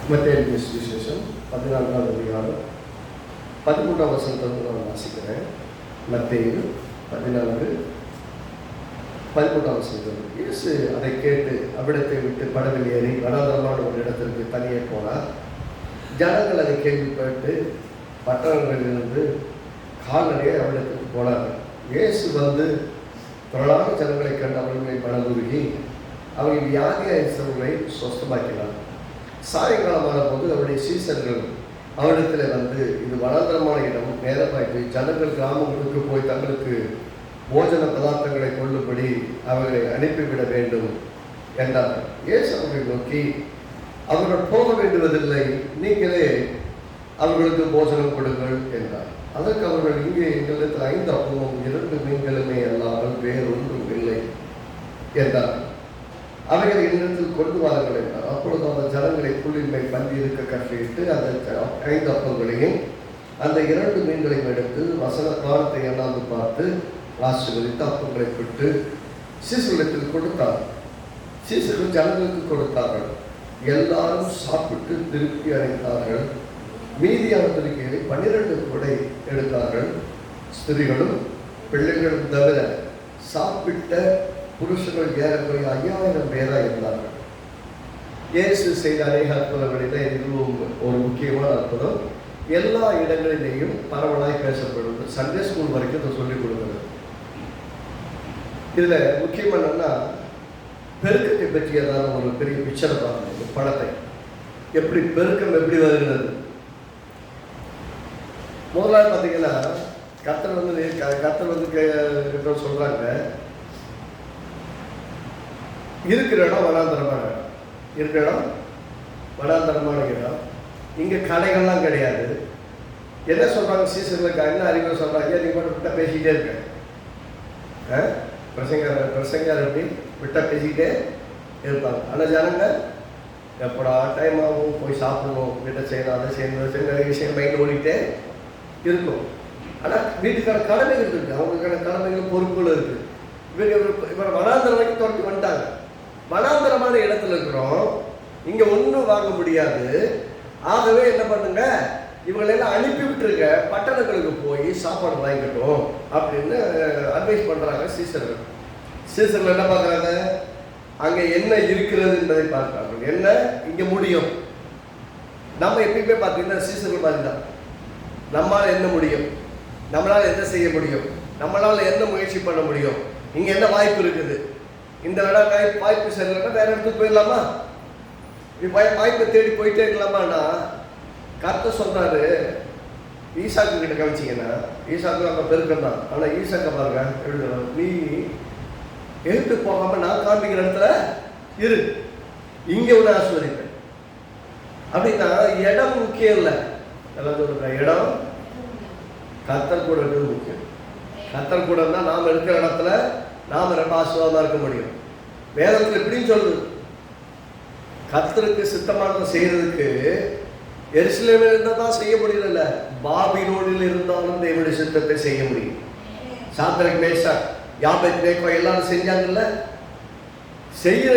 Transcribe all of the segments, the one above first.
மத்தேயு சுவிசேஷம் 14ஆம் அதிகாரம் 13ஆம் வசனத்திலிருந்து நான் வாசிக்கிறேன். மத்தேயு 14:13ஆம் வசனம். இயேசு அதை கேட்டு அவ்விடத்தை விட்டு படவில் ஏறி வனாந்தரமான ஒரு இடத்திற்கு தனியே போனார். ஜனங்கள் அதை கேள்விப்பட்டு பட்டணங்களிலிருந்து கால்நடையை அவ்விடத்துக்கு போனார்கள். இயேசு வந்து திரளான ஜனங்களை கண்டு அவர்களை மனதுருகி அவர்கள் வியாதியாயிருந்தவர்களை சொஸ்தமாக்கினார். சாயங்காலமான போது அவருடைய சீசர்கள் அவரிடத்தில் வந்து, இது வனாந்தரமான இடம், நேரமாயிட்டு, ஜனங்கள் கிராமங்களுக்கு போய் தங்களுக்கு போஜன பதார்த்தங்களை கொள்ளும்படி அவர்களை அனுப்பிவிட வேண்டும் என்றார்கள். இயேசு அவர்களை நோக்கி, அவர்கள் போக வேண்டுவதில்லை, நீங்களே அவர்களுக்கு போஜனம் கொடுங்கள் என்றார். அதற்கு அவர்கள், இங்கே எங்களிடத்தில் 5 அப்பமும் 2 மீன்களுமே அல்லாமல் வேறொன்றும் இல்லை என்றார். அவைகளை என்னிடத்தில் கொண்டு வாருங்கள் என்றார். அப்பொழுது அந்த ஜனங்களை புல்லின் மேல் பந்தி இருக்க கட்டிட்டு அந்த 5 அப்பங்களையும் அந்த 2 மீன்களையும் எடுத்து வானத்தை எண்ணாந்து பார்த்து ஆசீர்வதித்து அப்பங்களை விட்டு சீசர்களிடத்தில் கொடுத்தார். சீசர்கள் ஜனங்களுக்கு கொடுத்தார்கள். எல்லாரும் சாப்பிட்டு திருப்தி அடைந்தார்கள். மீதியான திருக்கையை 12 கூடை எடுத்தார்கள். ஸ்திரீகளும் பிள்ளைகளும் தவிர சாப்பிட்ட புருஷர்கள் ஏறக்குறைய 5000 பேராக இருந்தார்கள். இயேசு செய்த அநேக அற்புதங்களில் இதுவும் ஒரு முக்கியமான அற்புதம். எல்லா இடங்களிலேயும் பரவலாய் பேசப்படுவது. சண்டே ஸ்கூல் வரைக்கும் இதை சொல்லிக் கொடுக்குறது. இதுல முக்கியம் என்னன்னா, பெருக்கத்தை பற்றியதான ஒரு பெரிய பிக்சரை பார்க்கணும். படத்தை எப்படி பெருக்கம் எப்படி வருகிறது. முதலாவது பார்த்தீங்கன்னா, கர்த்தர் வந்து சொல்றாங்க, இருக்கிற இடம் வனாந்தரமான இடம், இருக்கிற இடம் வனாந்தரமான இடம். இங்கே கடைகள்லாம் கிடையாது. என்ன சொல்கிறாங்க சீசர்களுக்கு, என்ன அறிவுரை சொல்கிறாங்க, நீ மட்டும் விட்டா பேசிக்கிட்டே இருக்க, பிரசங்கார் எப்படி விட்டா பேசிக்கிட்டே இருப்பாங்க. ஆனால் ஜனங்க எப்படா டைம் ஆகும், போய் சாப்பிடணும், வீட்டை செய்யணும், அதை செய்யணும், நிறைய விஷயம் மைண்ட் ஓடிக்கிட்டே இருக்கும். ஆனால் வீட்டுக்கான கடமைகள் இருக்குது, அவங்களுக்கான கடமைகள் பொறுப்புகள் இருக்குது. இவரை வனாந்தரம் வரைக்கும் துரத்தி வந்துட்டாங்க. வனாந்தரமான இடத்துல இருக்கிறோம், இங்க ஒன்றும் வாங்க முடியாது. ஆகவே என்ன பண்ணுங்க, இவங்களெல்லாம் அனுப்பி விட்டுருங்க, பட்டணங்களுக்கு போய் சாப்பாடு வாங்கிட்டோம் அப்படின்னு அட்வைஸ் பண்றாங்க சீசர்கள். சீசர்கள் என்ன பார்க்குறாங்க, அங்க என்ன இருக்கிறது என்பதை பார்க்குறாங்க. என்ன இங்க முடியும். நம்ம எப்பயுமே பார்த்தீங்கன்னா சீசர்கள் பார்த்தீங்கன்னா, நம்மளால என்ன முடியும், நம்மளால என்ன செய்ய முடியும், நம்மளால என்ன முயற்சி பண்ண முடியும், இங்க என்ன வாய்ப்பு இருக்குது, இந்த இடம் வாய்ப்பு சரியில்லைன்னா வேற இடத்துக்கு போயிடலாமா, வாய்ப்பை தேடி போயிட்டே இருக்கலாமான்னா, கர்த்தர் சொல்றாரு, ஈசாக்கு கிட்ட கவனிச்சிங்கன்னா, ஈசாக்கு அங்கே பெருக்கம் தான். ஆனால் ஈசாக்க பாருங்க எழுதுறோம், நீ எழுத்து போகாம நான் காமிக்கிற இடத்துல இரு, இங்கே ஒன்று ஆஸ்வதிப்பேன் அப்படின்னா. இடம் முக்கியம் இல்லை, எல்லாம் சொல்லுங்க, இடம் கர்த்தர் கூட இருக்கிறது முக்கியம். கர்த்தர் கூட இருந்தால் நாம் இருக்கிற இடத்துல நாம் ரொம்ப ஆசீர்வாதமாக இருக்க முடியும். வேதத்தில் எப்படின்னு சொல்லுது, கர்த்தருக்கு சித்தமானதை செய்யறதுக்கு எருசலேமில் இருந்தால் தான் செய்ய முடியல, பாபிலோனில் இருந்தாலும் தேவனுடைய சித்தத்தை செய்ய முடியும். சாத்ராக் மேஷாக் யாபேத்நேகோ எல்லாரும் செஞ்சாங்கல்ல. செய்யற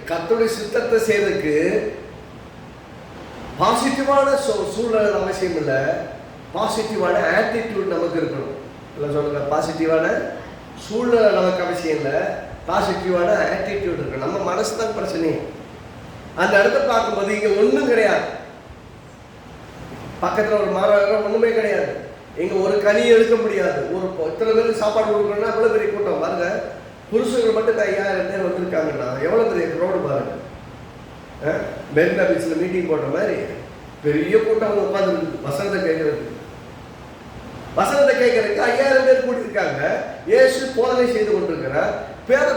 கர்த்தருடைய சித்தத்தை செய்யறதுக்கு பாசிட்டிவான சூழ்நிலை அவசியம் இல்லை, பாசிட்டிவான ஆட்டிடியூட் நமக்கு இருக்கணும். எல்லாம் சொல்லுங்க, பாசிட்டிவான சூழ்நிலை நமக்கு அவசியம் இல்லை, பாசிட்டிவான ஆட்டிடியூட் இருக்கு. நம்ம மனசு தான் பிரச்சனை. அந்த இடத்த பார்க்கும்போது இங்க ஒன்றும் கிடையாது, பக்கத்துல ஒரு மரம் ஒண்ணுமே கிடையாது, இங்க ஒரு கனி எடுக்க முடியாது, ஒரு இத்தனை பேருக்கு சாப்பாடு கொடுக்கணும்னா எவ்வளவு பெரிய கூட்டம் பாருங்க. புருஷர்கள் மட்டும் 5000 பேர் வந்திருக்காங்கன்னா எவ்வளவு பெரிய ரோடு பாருங்க. மெரினா பீச்சில் மீட்டிங் போட்ட மாதிரி பெரிய கூட்டம் அவங்க உட்காந்துருக்கு. வசனத்தை கேட்கறதுக்கு 5000 பேர் கூட்டியிருக்காங்க. இயேசு போதனை செய்து கொண்டிருக்கிறார்.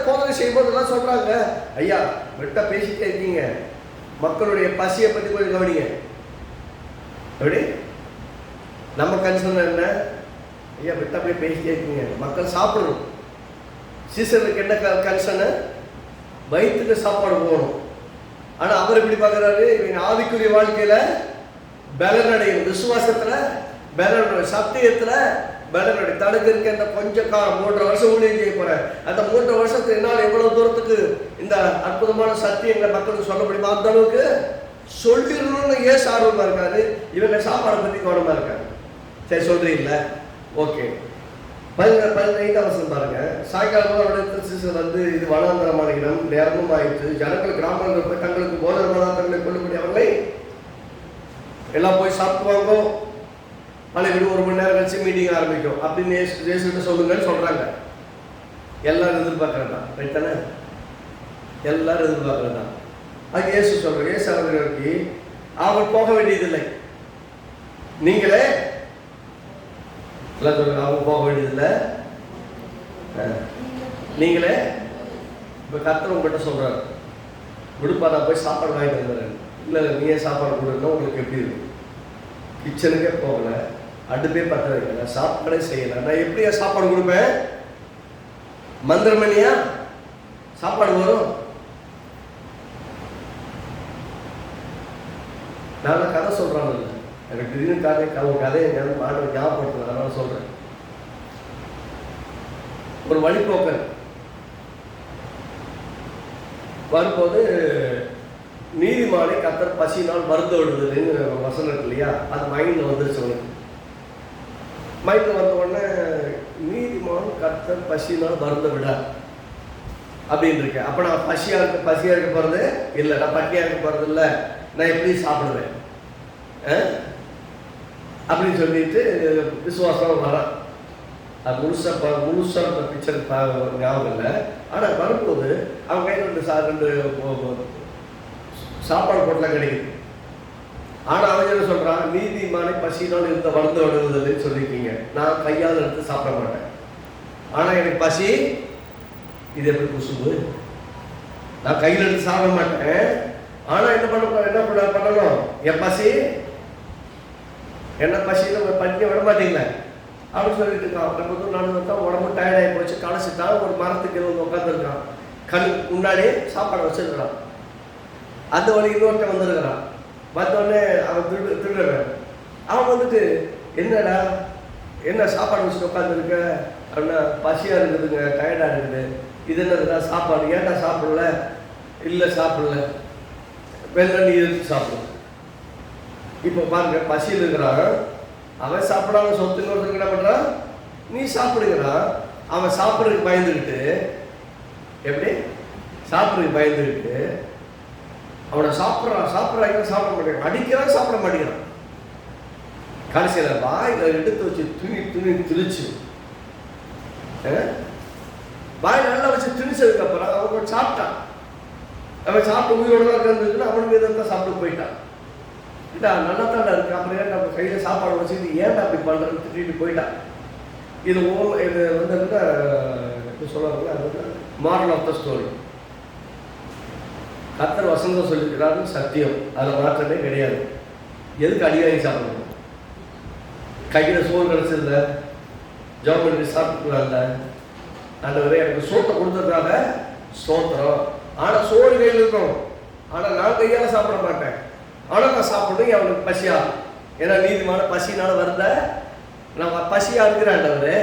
போதனை செய்யும்போது எல்லாம் சொல்றாங்க, ஐயா விட்டா பேசிட்டே இருக்கீங்க, மக்களுடைய பசியை பத்தி கொஞ்சம் கவனிங்க. எப்படி நம்ம கன்சர்ன் என்ன, ஐயா விட்டா அப்படியே பேசிட்டே இருக்கீங்க, மக்கள் சாப்பிடணும். சீசருக்கு என்ன கன்சர்னு, வயிற்றுக்கு சாப்பாடு போகணும். ஆனா அவர் எப்படி பார்க்குறாரு, இவங்க ஆவிக்குரிய வாழ்க்கையில பலனடையும், விசுவாசத்துல பலனுடைய, சத்தியத்துல பலனுடைய. தனக்கு இருக்க இந்த கொஞ்ச காலம் 3 வருஷம் ஊழியம் செய்ய போறேன், அந்த 3 வருஷத்துக்கு என்னால் எவ்வளவு தூரத்துக்கு இந்த அற்புதமான சத்தியங்களை மக்களுக்கு சொல்ல முடியுமா, அந்த அளவுக்கு சொல்லிடணும்னு ஏசு ஆர்வமாக இருக்காரு, இவங்க சாப்பாடை பற்றி கவனமாக இருக்காரு. சரி சொல்றீங்களா, ஓகே. 15 பாருங்க. சாயங்காலம் அவருடைய வந்து இது வனாந்தரமான இடம், நேரமும் ஆயிடுச்சு, ஜனங்கள் கிராமங்கள் போய் தங்களுக்கு போதன பதார்த்தங்களை கொள்ளும்படி அவர்களை எல்லாம் போய் சாப்பிடுவாங்க. பழைய 1 மணி நேரம் கழிச்சு மீட்டிங் ஆரம்பிக்கும் அப்படின்னு இயேசுகிட்ட சொல்லுங்கன்னு சொல்றாங்க. எல்லாரும் எதிர்பார்க்கறதா, ரைட் தானே? எல்லாரும் எதிர்பார்க்கறதா. அது இயேசு சொல்ற, இயேசு அவர்களுக்கு அவர் போக வேண்டியதில்லை, நீங்களே எல்லாம் சொல்லுங்க. அவங்க போக வேண்டியதில்லை, நீங்களே. இப்போ கர்த்தர் உங்ககிட்ட சொல்றாரு, விடுப்பா நான் போய் சாப்பாடு வாங்கிட்டு வந்துடுறேன். இல்லை நீயே சாப்பாடு கொடுக்கணும். உங்களுக்கு எப்படி இருக்கும்? கிச்சனுக்கே போகல, அடுப்பே பற்ற வைக்கல, சாப்பாடே செய்யலை, நான் எப்படியா சாப்பாடு கொடுப்பேன்? மந்திரமணியா சாப்பாடு வரும்? நான் கதை சொல்றாங்க, எனக்கு திடீர்னு கதையை ஞாபகப்படுத்துறேன், அதனால சொல்றேன். ஒரு வழிபோக்கர் வரும்போது நீதிமானை கர்த்தர் பசியினால் மருந்து விடுதல்னு வசனம் இருக்கு இல்லையா, அது மைண்ட்ல வந்துருச்சு அவனுக்கு. மைண்ட்ல வந்த உடனே நீதிமான் கர்த்தர் பசியினால் மருந்து விட அப்படின்னு இருக்கேன். அப்ப நான் பசியா இருக்க போறது இல்லை, நான் பட்டியா இருக்க போறது இல்லை, நான் எப்படி சாப்பிடுவேன் அப்படின்னு சொல்லிட்டு விசுவாசம் வர. அது முழுசா பிக்சர் ஞாபகம் இல்லை. ஆனால் வரும்போது அவங்க கையில் 2 சாப்பாடு போட்டலாம் கிடைக்குது. ஆனால் அவன் என்ன சொல்றான், நீதிமானை பசியினால் இருந்த மருந்து விடுவதில்லைன்னு சொல்லியிருக்கீங்க, நான் கையால் எடுத்து சாப்பிட மாட்டேன். ஆனால் எனக்கு பசி, இது எப்படி குசும்பு? நான் கையில் எடுத்து சாப்பிட மாட்டேன். ஆனால் என்ன பண்ணணும்? என் பசி, என்ன பசியில் படிக்க விட மாட்டீங்களே அப்படின்னு சொல்லிட்டு இருக்கான். நம்ம நடந்துட்டா உடம்பு டயர்டாகி போச்சு, களைச்சிட்டான், ஒரு மரத்துக்கு வந்து உட்காந்துருக்கான், கண் முன்னாடியே சாப்பாடு வச்சிருக்கிறான். அந்த வழி இன்னொருத்த வந்துருக்கிறான். வந்தோடனே அவன் திருடுறவன். அவன் வந்துட்டு, என்னடா என்ன சாப்பாடு வச்சுட்டு உட்காந்துருக்க அப்படின்னா, பசியாக இருக்குதுங்க, டயர்டாக இருக்குது. இது என்னதுடா சாப்பாடு? ஏன்டா சாப்பிடல? இல்லை சாப்பிடல, வெள்ள நீ எடுத்து சாப்பிடும். இப்போ பாருங்க, பசியில் இருக்கிறான் அவன், சாப்பிடாம சொத்துன்னு ஒருத்தருக்கு என்ன பண்ணுறான், நீ சாப்பிடுங்கிறான். அவன் சாப்பிட்றதுக்கு பயந்துக்கிட்டு, எப்படி சாப்பிட்றதுக்கு பயந்துக்கிட்டு அவனை சாப்பிட்றான் சாப்பிட மாட்டேங்கிறான், அடிக்கிறான், சாப்பிட மாட்டேங்கிறான். கடைசியில் வாயில் எடுத்து வச்சு திணிச்சு வாய் நல்லா வச்சு திணிச்சதுக்கு அப்புறம் அவன் சாப்பிட்டான். அவன் சாப்பிட்டு உயிரோட தான் இருந்ததுன்னா அவன் மீது தான் சாப்பிட்டு போயிட்டான். இல்லை நல்லா தாண்டா இருக்கு, அப்புறம் ஏன் நம்ம கையில் சாப்பாடு வச்சுட்டு ஏன்டா அப்படி பண்ணுறதுன்னு திட்டிட்டு போயிட்டான். இது வந்து சொல்லுவாங்க, அது வந்து மாரல் ஆஃப் த ஸ்டோரி. கர்த்தர் வசனம் சொல்லிக்கிறாரு, சத்தியம், அதில் மாற்றமே கிடையாது. எதுக்கு அடி வாங்கி சாப்பிடணும்? கையில் சோறு கிடச்சிருந்த ஜாப் பண்ணி சாப்பிட்டுக்கலாம்ல. ஆண்டவரே எனக்கு சோத்தை கொடுத்ததுக்காக ஸ்தோத்திரம். ஆனால் சோறு கையில் இருக்கணும், ஆனால் நான் கையால் சாப்பிட மாட்டேன். ஆனால் நான் சாப்பிடணும், அவனுக்கு பசியா, ஏன்னா நீதிமான பசினால வருத நான் பசியாக இருக்கிறேன். ஆண்டவரே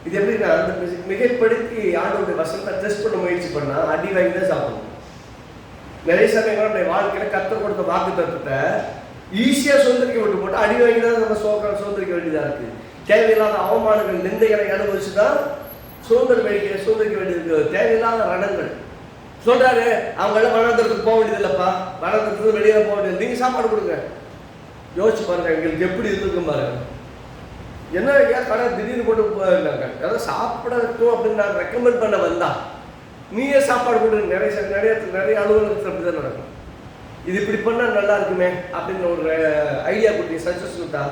இது எப்படின்னா, அந்த மிகைப்படுத்தி ஆண்டவருடைய வசனத்தை டெஸ்ட் பண்ண முயற்சி பண்ணால் அடி வாங்கி தான் சாப்பிடணும். நிறைய சமயங்கள் வாழ்க்கையில் கர்த்தர் கொடுத்த வாக்கு தத்துவத்தை ஈஸியாக சுதந்திரிக்க விட்டு போட்டு அடி வாங்கி தான் நம்ம சுதந்திரிக்க வேண்டியதாக இருக்குது. தேவையில்லாத அவமானங்கள், நிந்தைகளை அனுபவிச்சு தான் சுதந்திரிக்க வேண்டியது. தேவையில்லாத ரணங்கள் சொல்றாரு. அவங்களாம் வனாந்தரத்துக்கு போக வேண்டியது இல்லைப்பா, வனாந்தரத்துக்கு வெளியே போக வேண்டியது, நீங்கள் சாப்பாடு கொடுங்க. யோசிச்சு பாருங்க, எங்களுக்கு எப்படி இருந்திருக்கும் பாருங்க. என்ன ஏன் கடை திடீர்னு போட்டு போயிருந்தாங்க, அதாவது சாப்பிடட்டும் அப்படின்னு நான் ரெக்கமெண்ட் பண்ண வந்தா நீயே சாப்பாடு கொடுங்க. நிறைய அலுவலகத்தில் அப்படி தான் நடக்கும். இது இப்படி பண்ணால் நல்லா இருக்குமே அப்படின்னு ஒரு ஐடியா கொடுத்தீங்க, சஜஸ்ட் கொடுத்தா,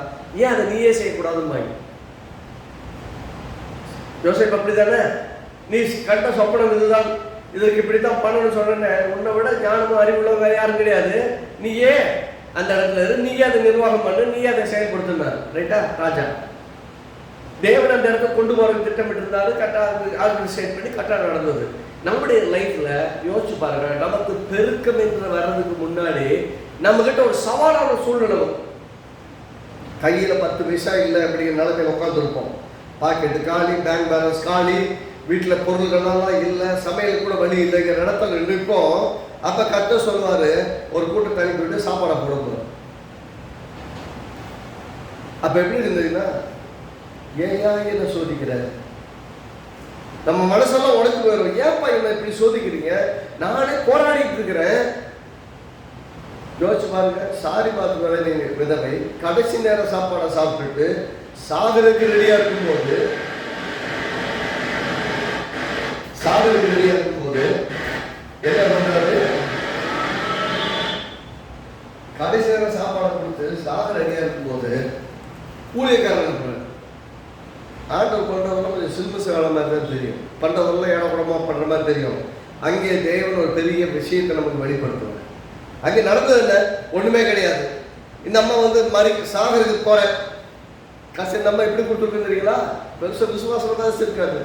ஏன் அதை நீயே செய்யக்கூடாதுன்னு வாங்கி யோசிப்பு. அப்படி தானே நீ கண்ட சொப்பனம் இதுதான், இதற்கு இப்படித்தான் பண்ணணும்னு சொன்னேன்னு உன்னை விட ஞானமும் அறிவுள்ளவங்க வேற யாரும் கிடையாது. நீயே அந்த இடத்துல இரு, நீயே அதை நிர்வாகம் பண்ணு, நீயே அதை செயல்படுத்தினார். ரைட்டா? ராஜா தேவன் அந்த இடத்த கொண்டு போறதுக்கு திட்டமிட்டு இருந்தாரு. கரெக்டாக ஆர்கனைசேட் பண்ணி கரெக்டாக நடந்தது. நம்முடைய லைஃப்ல யோசிச்சு பாருங்க, நமக்கு பெருக்கம் என்று வர்றதுக்கு முன்னாடி நம்ம கிட்ட ஒரு சவாலான சூழ்நிலை வரும். கையில 10 பைசா இல்லை அப்படிங்கிற நிலைமையில உட்காந்துருப்போம். பாக்கெட்டு காலி, பேங்க் பேலன்ஸ் காலி, வீட்டில் பொருள்கள்லாம் இல்லை, சமையல் கூட வழி இல்லைங்கிற இடத்துல நிற்போம். அப்ப கர்த்தர் சொல்லுவாரு, ஒரு கூட்டத்தை அனுப்பிவிட்டு சாப்பாடை போட போறோம். அப்ப எப்படி இருந்ததுன்னா, ஏயா என்ன சோதிக்கிற? நம்ம மனசெல்லாம் உடைச்சு போயிடும். ஏப்பா என்ன இப்படி சோதிக்கிறீங்க? நானே போராடிட்டு இருக்கிறேன். யோசிச்சு பாருங்க. சாரி பார்த்து வர விதவை கடைசி நேரம் சாப்பாடை சாப்பிட்டுட்டு சாகருக்கு ரெடியா இருக்கும்போது என்ன பண்றாரு? கடைசி நேரம் சாப்பாடை கொடுத்து சாக ரெடியா இருக்கும்போது ஊழியக்காரன் ஆண்டவர் பண்றவங்க கொஞ்சம் சில்ப சேவை மாதிரி தான் தெரியும், பண்றவங்களாம் ஏடப்படமா பண்ற மாதிரி தெரியும். அங்கே தேவன் ஒரு பெரிய விஷயத்தை நமக்கு வெளிப்படுத்துவார். அங்கே நடந்தது இல்லை, ஒண்ணுமே கிடையாது. இந்த அம்மா மறி சாகருக்கு போறேன், கஷ்டம் இந்த அம்மா எப்படி கொடுத்துருக்கு தெரியுங்களா? பெருசா விசுவாசம் தான் இருக்காது.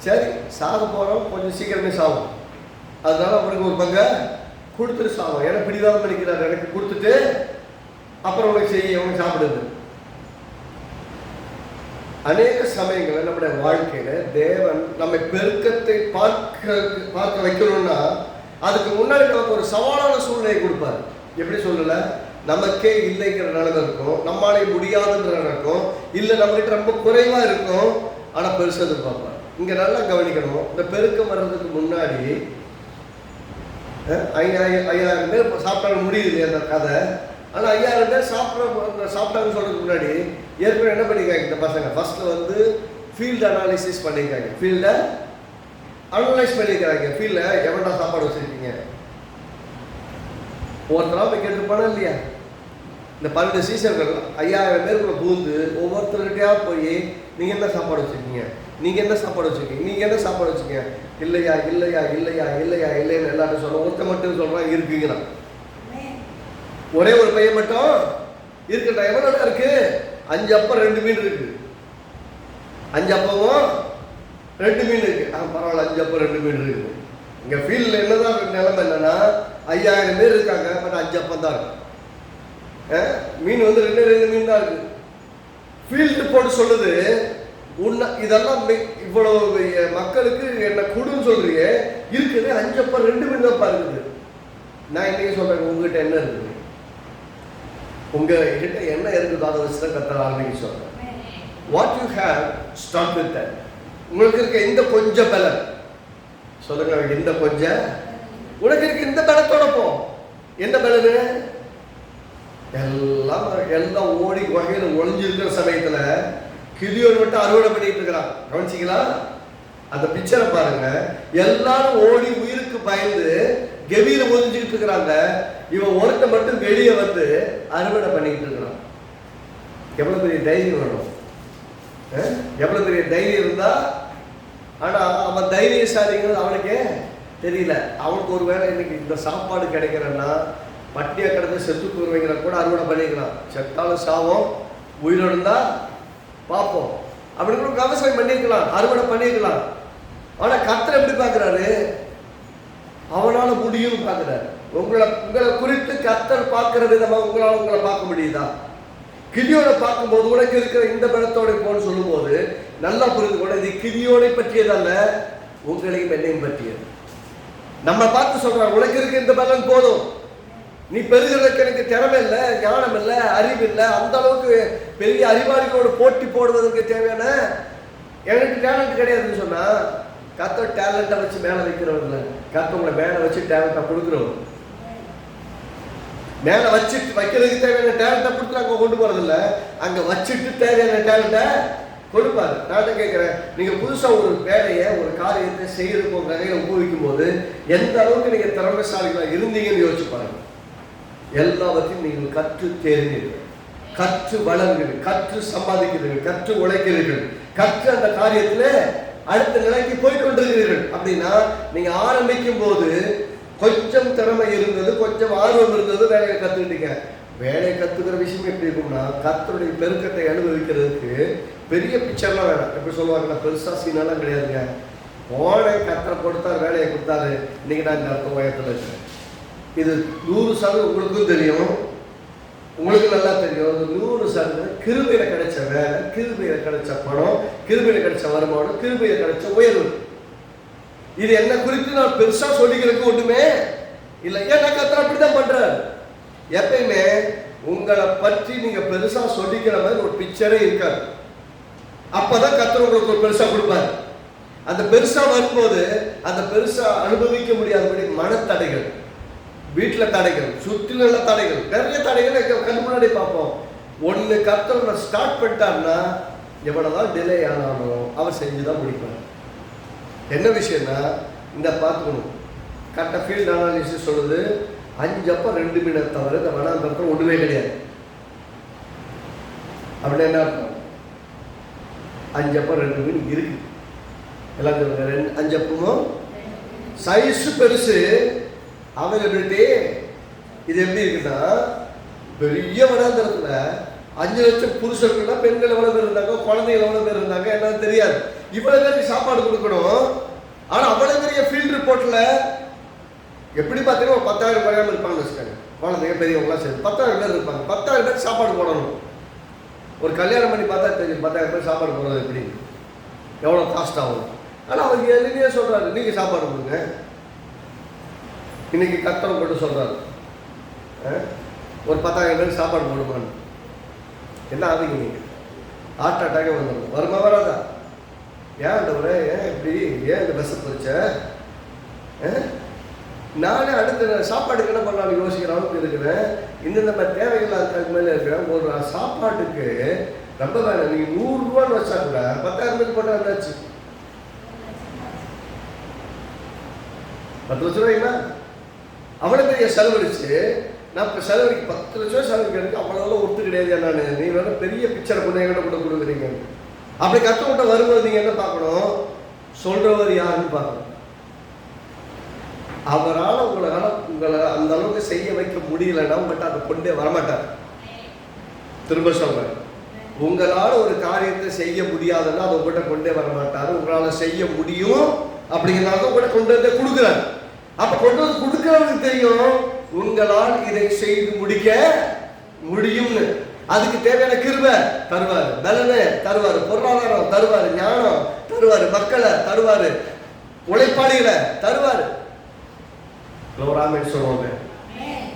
சரி சாக போறோம், கொஞ்சம் சீக்கிரமே சாகும், அதனால அவனுக்கு ஒரு பங்கை கொடுத்துட்டு சாகும். ஏன்னா பிடிவாதம் பண்ணிக்கிறாரு, எனக்கு கொடுத்துட்டு அப்புறம் உனக்கு செய்ய உனக்கு சாப்பிடுது. அநேக சமயங்கள் நம்முடைய வாழ்க்கையில தேவன் நம்மை பெருக்கத்தை பார்க்க வைக்கணும்னா அதுக்கு முன்னாடி நமக்கு ஒரு சவாலான சூழ்நிலை கொடுப்பார். எப்படி சொல்லல, நமக்கே இல்லைங்கிற நிலைமை இருக்கும், நம்மளாலே முடியாதுன்ற இருக்கும், இல்லை நம்மகிட்ட ரொம்ப குறைவா இருக்கும், ஆனா பெருசா எதிர்பார்ப்பார். இங்க நல்லா கவனிக்கணும். இந்த பெருக்கம் வர்றதுக்கு முன்னாடி 5000 பேர் சாப்பிட்டாலும் முடியுது அந்த கதை. ஆனா 5000 பேர் சாப்பிட்டாங்கன்னு சொல்றதுக்கு முன்னாடி ஏற்கனவே என்ன பண்ணிருக்காங்க இந்த பசங்க? ஃபர்ஸ்ட்ல ஃபீல்டு அனாலிசிஸ் பண்ணிருக்காங்க. ஃபீல்டை அனலைஸ் பண்ணிருக்காங்க. ஃபீல்ட்ல எவன்டா சாப்பாடு வச்சிருக்கீங்க? ஒவ்வொருத்தரா போய் கேட்டுருப்பானா இல்லையா? இந்த 12 சீசர்கள் 5000 பேருக்குள்ள பூந்து ஒவ்வொருத்தருக்கிட்டையா போய் நீங்க என்ன சாப்பாடு வச்சிருக்கீங்க, நீங்க என்ன சாப்பாடு வச்சிருக்கீங்க, நீங்க என்ன சாப்பாடு வச்சிருக்கீங்க, இல்லையா இல்லையா இல்லையா இல்லையா இல்லைன்னு எல்லாரும் சொல்ல. ஒருத்த மட்டும் சொல்றான் இருக்குங்கண்ணா. ஒரே ஒரு பையன் மட்டும் இருக்கட்டா. எவ்வளோ இருக்கு? 5 அப்பம் 2 மீன் இருக்கு. 5 அப்பமும் 2 மீன் இருக்கு. பரவாயில்ல, 5 அப்பம் 2 மீன் இருக்கு. இங்க ஃபீல்ட்ல என்னதான் நிலைமை என்னன்னா 5000 பேர் இருக்காங்க, பட் 5 அப்பம் தான் இருக்கு. மீன் 2 மீன் தான் இருக்கு. ஃபீல்டு போட்டு சொல்லுது, இதெல்லாம் இவ்வளவு மக்களுக்கு என்ன கொடுன்னு சொல்றீங்க, இருக்குது 5 அப்பம் 2 மீன் தான் இருக்குது. நான் இன்னைக்கு சொல்றேன், உங்ககிட்ட என்ன இருக்குது? உங்ககிட்ட என்ன இருக்குதோ அதை வச்சுதான் கர்த்தர் ஆரம்பிக்க சொல்றேன். What you have, start with that. உங்களுக்கு இருக்க இந்த கொஞ்சம் பலம் சொல்லுங்க, இந்த கொஞ்சம் உனக்கு இருக்க இந்த பலத்தோட போ. எந்த பலனு? எல்லாம் ஓடி வகையில் ஒளிஞ்சிருக்கிற சமயத்துல கிதியோன் மட்டும் அறுவடை பண்ணிட்டு இருக்கிறான். கவனிச்சிங்களா? அந்த பிக்சரை பாருங்க. எல்லாரும் ஓடி உயிருக்கு பயந்து கெவியில ஒழிஞ்சுக்கிட்டு இருக்கிறாங்க. இவன் ஒருத்த மட்டும் வெளியே அறுவடை பண்ணிக்கிட்டு இருக்கிறான். எவ்வளவு பெரிய தைரியம் வேணும், எவ்வளவு பெரிய தைரியம் இருந்தா. ஆனா அவன் தைரியசாலிங்கிறது அவனுக்கே தெரியல. அவனுக்கு ஒரு வேளை இன்னைக்கு இந்த சாப்பாடு கிடைக்கிறன்னா பட்டியா கிடந்து செத்து போடுவீங்கிற கூட அறுவடை பண்ணிக்கலாம். செத்தாலும் சாவோம், உயிரோடு இருந்தா பார்ப்போம் அப்படின்னு கூட விவசாயம் பண்ணிருக்கலாம், அறுவடை பண்ணிருக்கலாம். ஆனா கர்த்தர் எப்படி பார்க்கிறாரு? அவனால முடியும் பார்க்கிறாரு. உங்களை குறித்து கர்த்தர் பார்க்கிற விதமா உங்களை பார்க்க முடியுதா? கிதியோனை பார்க்கும்போது உனக்கு இருக்கிற இந்த பலத்தோட போன்னு சொல்லும் போது நல்லா புரிந்து கொள்ள, இது கிதியோனை பற்றியதல்ல, உங்களையும் என்னையும் பற்றியது. நம்ம பார்த்து சொல்றாங்க, உனக்கு இருக்க இந்த பலன் போதும், நீ பெருகிறதுக்கு எனக்கு திறமை இல்லை, ஞானம் இல்லை, அறிவு இல்லை, அந்த அளவுக்கு பெரிய அறிவாளிகளோட போட்டி போடுவதற்கு தேவையான எனக்கு டேலண்ட் கிடையாதுன்னு சொன்னா, கர்த்தர் டேலண்ட்டை வச்சு மேலே வைக்கிறவர் இல்லை. கர்த்தர் உங்களை மேலே வச்சு டேலண்ட்டை கொடுக்குறவர். மேலே வச்சுட்டு வைக்கிறதுக்கு தேவையான டேலண்ட்டை கொடுத்து அங்கே கொண்டு போறது இல்லை, அங்கே வச்சுட்டு தேவையான டேலண்ட்டை கொடுப்பாரு. நான் கேட்கிறேன், நீங்க புதுசா ஒரு வேலையை ஒரு காரியத்தை செய்யறதுக்கு ஒரு வகையை உபயோகிக்கும் போது எந்த அளவுக்கு நீங்க திறமைசாலிகளா இருந்தீங்கன்னு யோசிச்சு பாருங்க. எல்லாவற்றையும் நீங்கள் கற்று தேர்ந்தீர்கள், கற்று வளர்கிறீர்கள், கற்று சம்பாதிக்கிறீர்கள், கற்று உழைக்கிறீர்கள், கற்று அந்த காரியத்துல அடுத்த நிலைக்கு போய் கொண்டிருக்கிறீர்கள். அப்படின்னா நீங்க ஆரம்பிக்கும் போது கொஞ்சம் திறமை இருந்தது, கொஞ்சம் ஆர்வம் இருந்தது, வேலையை கத்துக்கிட்டீங்க. வேலையை கத்துக்கிற விஷயம் எப்படி இருக்கும்னா, கர்த்தருடைய பெருக்கத்தை அனுபவிக்கிறதுக்கு பெரிய பிக்சர்லாம் வேணாம். எப்படி சொல்லுவாங்கன்னா, பெருசா சீனெல்லாம் கிடையாதுங்க. போனை கர்த்தரை கொடுத்தாரு, வேலையை கொடுத்தாரு, இன்னைக்கு நான் இந்த அர்த்தம் வயத்தில் இருக்கேன். இது 100% உங்களுக்கும் தெரியும், உங்களுக்கு நல்லா தெரியும். 100% கிருபையில கிடைச்ச வேலை, கிருபையில கிடைச்ச பணம், கிருபையில கிடைச்ச வருமானம், கிருபையில கிடைச்ச உயர்வு. இது என்ன குறித்து நான் பெருசா சொல்லிக்கிறதுக்கு ஒண்ணுமே இல்லை. ஏன்னா கர்த்தர் அப்படிதான் பண்றாரு. எப்பயுமே உங்களை பற்றி நீங்க பெருசா சொல்லிக்கிற மாதிரி ஒரு பிக்சரே இருக்காது. அப்பதான் கர்த்தர் உங்களுக்கு ஒரு பெருசா கொடுப்பாரு. அந்த பெருசா வரும்போது அந்த பெருசா அனுபவிக்க முடியாதபடி மனத்தடைகள், வீட்டுல தடைகள், சுற்றில தடைகள், நிறைய தடைகள் கண்ணு முன்னாடி பார்ப்போம். ஒன்னு கர்த்தர் ஸ்டார்ட் பண்ணிட்டாருன்னா எவ்வளவுதான் டிலே ஆனாலும் அவர் செஞ்சுதான் முடிப்பார். என்ன விஷயம்னா இந்த பார்த்துக்கணும். கரெக்டாக ஃபீல்டு அனாலிசிஸ் சொல்லுது 5 அப்பம் 2 மீனை தவிர இந்த வனாந்தரத்தில் ஒன்றுமே கிடையாது. அப்படின்னா என்ன அர்த்தம்? 5 அப்பம் 2 மீன் இருக்கு. எல்லாம் 5 அப்பமும் சைஸு பெருசு, அவைலபிலிட்டி. இது எப்படி இருக்குன்னா பெரிய வனாந்தரத்தில் 5 லட்சம் புருஷர்கள்னா பெண்கள் எவ்வளோ பேர் இருந்தாங்க, குழந்தைகள் எவ்வளோ பேர் இருந்தாங்க என்னன்னு தெரியாது. இவ்வளோ பேருக்கு சாப்பாடு கொடுக்கணும். ஆனால் அவ்வளோ பெரிய ஃபீல்டு ரிப்போர்ட்டில் எப்படி பார்த்தீங்கன்னா 10,000 குறையாமல் இருப்பாங்கன்னு வச்சுக்காங்க. குழந்தைங்க பெரியவங்களாம் சரி 10,000 பேர் இருப்பாங்க. 10,000 பேர் சாப்பாடு போடணும். ஒரு கல்யாணம் பண்ணி பார்த்தா தெரியும் 10,000 பேர் சாப்பாடு போடுறது எப்படி, எவ்வளோ காஸ்ட் ஆகும். ஆனால் அவங்க எளிமையாக சொல்கிறாரு, நீங்கள் சாப்பாடு கொடுங்க. இன்னைக்கு கர்த்தர் போட்டு சொல்கிறாரு ஒரு 10,000 பேருக்கு சாப்பாடு போடுமான்னு. என்ன ஆகுங்க நீங்கள்? ஹார்ட் அட்டாக்கே வந்துடும். வருமா வராதா? ஏன் அந்த முறை ஏன் இப்படி ஏன் இந்த பஸ்ஸை போச்ச? நானே அடுத்த சாப்பாட்டுக்கு என்ன பண்ணலாம்னு யோசிக்கிற அளவுக்கு இருக்கிறேன். இந்த மாதிரி தேவைகள் அதுக்கு மேலே இருக்கிறேன். ஒரு சாப்பாட்டுக்கு ரொம்ப வேணும். நீங்கள் 100 ரூபான்னு வச்சா கூட 10,000 பேருக்கு போட்டால் இருந்தாச்சு 10 லட்ச ரூபாய்ங்களா? அவ்வளோ பெரிய செலவழிச்சு நான் இப்போ செலவழிக்கு 10 லட்ச ரூபா செலவழிக்கிறதுக்கு அவ்வளோதான் ஒத்து கிடையாது. நான் நீ வேணா பெரிய பிக்சரை கொண்டு என்கிட்ட கூட கொடுக்குறீங்க. அப்படி கற்றுக்கிட்ட வரும்போது நீங்கள் என்ன பார்க்கணும்? சொல்கிறவர் யாருன்னு பார்க்கணும். அவரால் உங்களை அந்த அளவுக்கு செய்ய வைக்க முடியலைன்னா உங்கள்கிட்ட அதை கொண்டே வரமாட்டார். திரும்ப சொல்றேன், உங்களால் ஒரு காரியத்தை செய்ய முடியாதுன்னா அதை உங்கள்கிட்ட கொண்டே வரமாட்டார். உங்களால் செய்ய முடியும் அப்படிங்கிறனால உங்கள்கிட்ட கொண்டு வந்து கொடுக்குறாரு. அப்ப கொண்டு வந்து கொடுக்கறவனுக்கு தெரியும் உங்களால் இதை செய்து முடிக்க முடியும்னு. அதுக்கு தேவையான கிருபை தருவாரு, பலனை தருவாரு, பொருளாதாரம் தருவாரு, ஞானம் தருவாரு, மக்களை தருவாரு, உழைப்பாளிகளை தருவாரு. சொல்லுவாங்க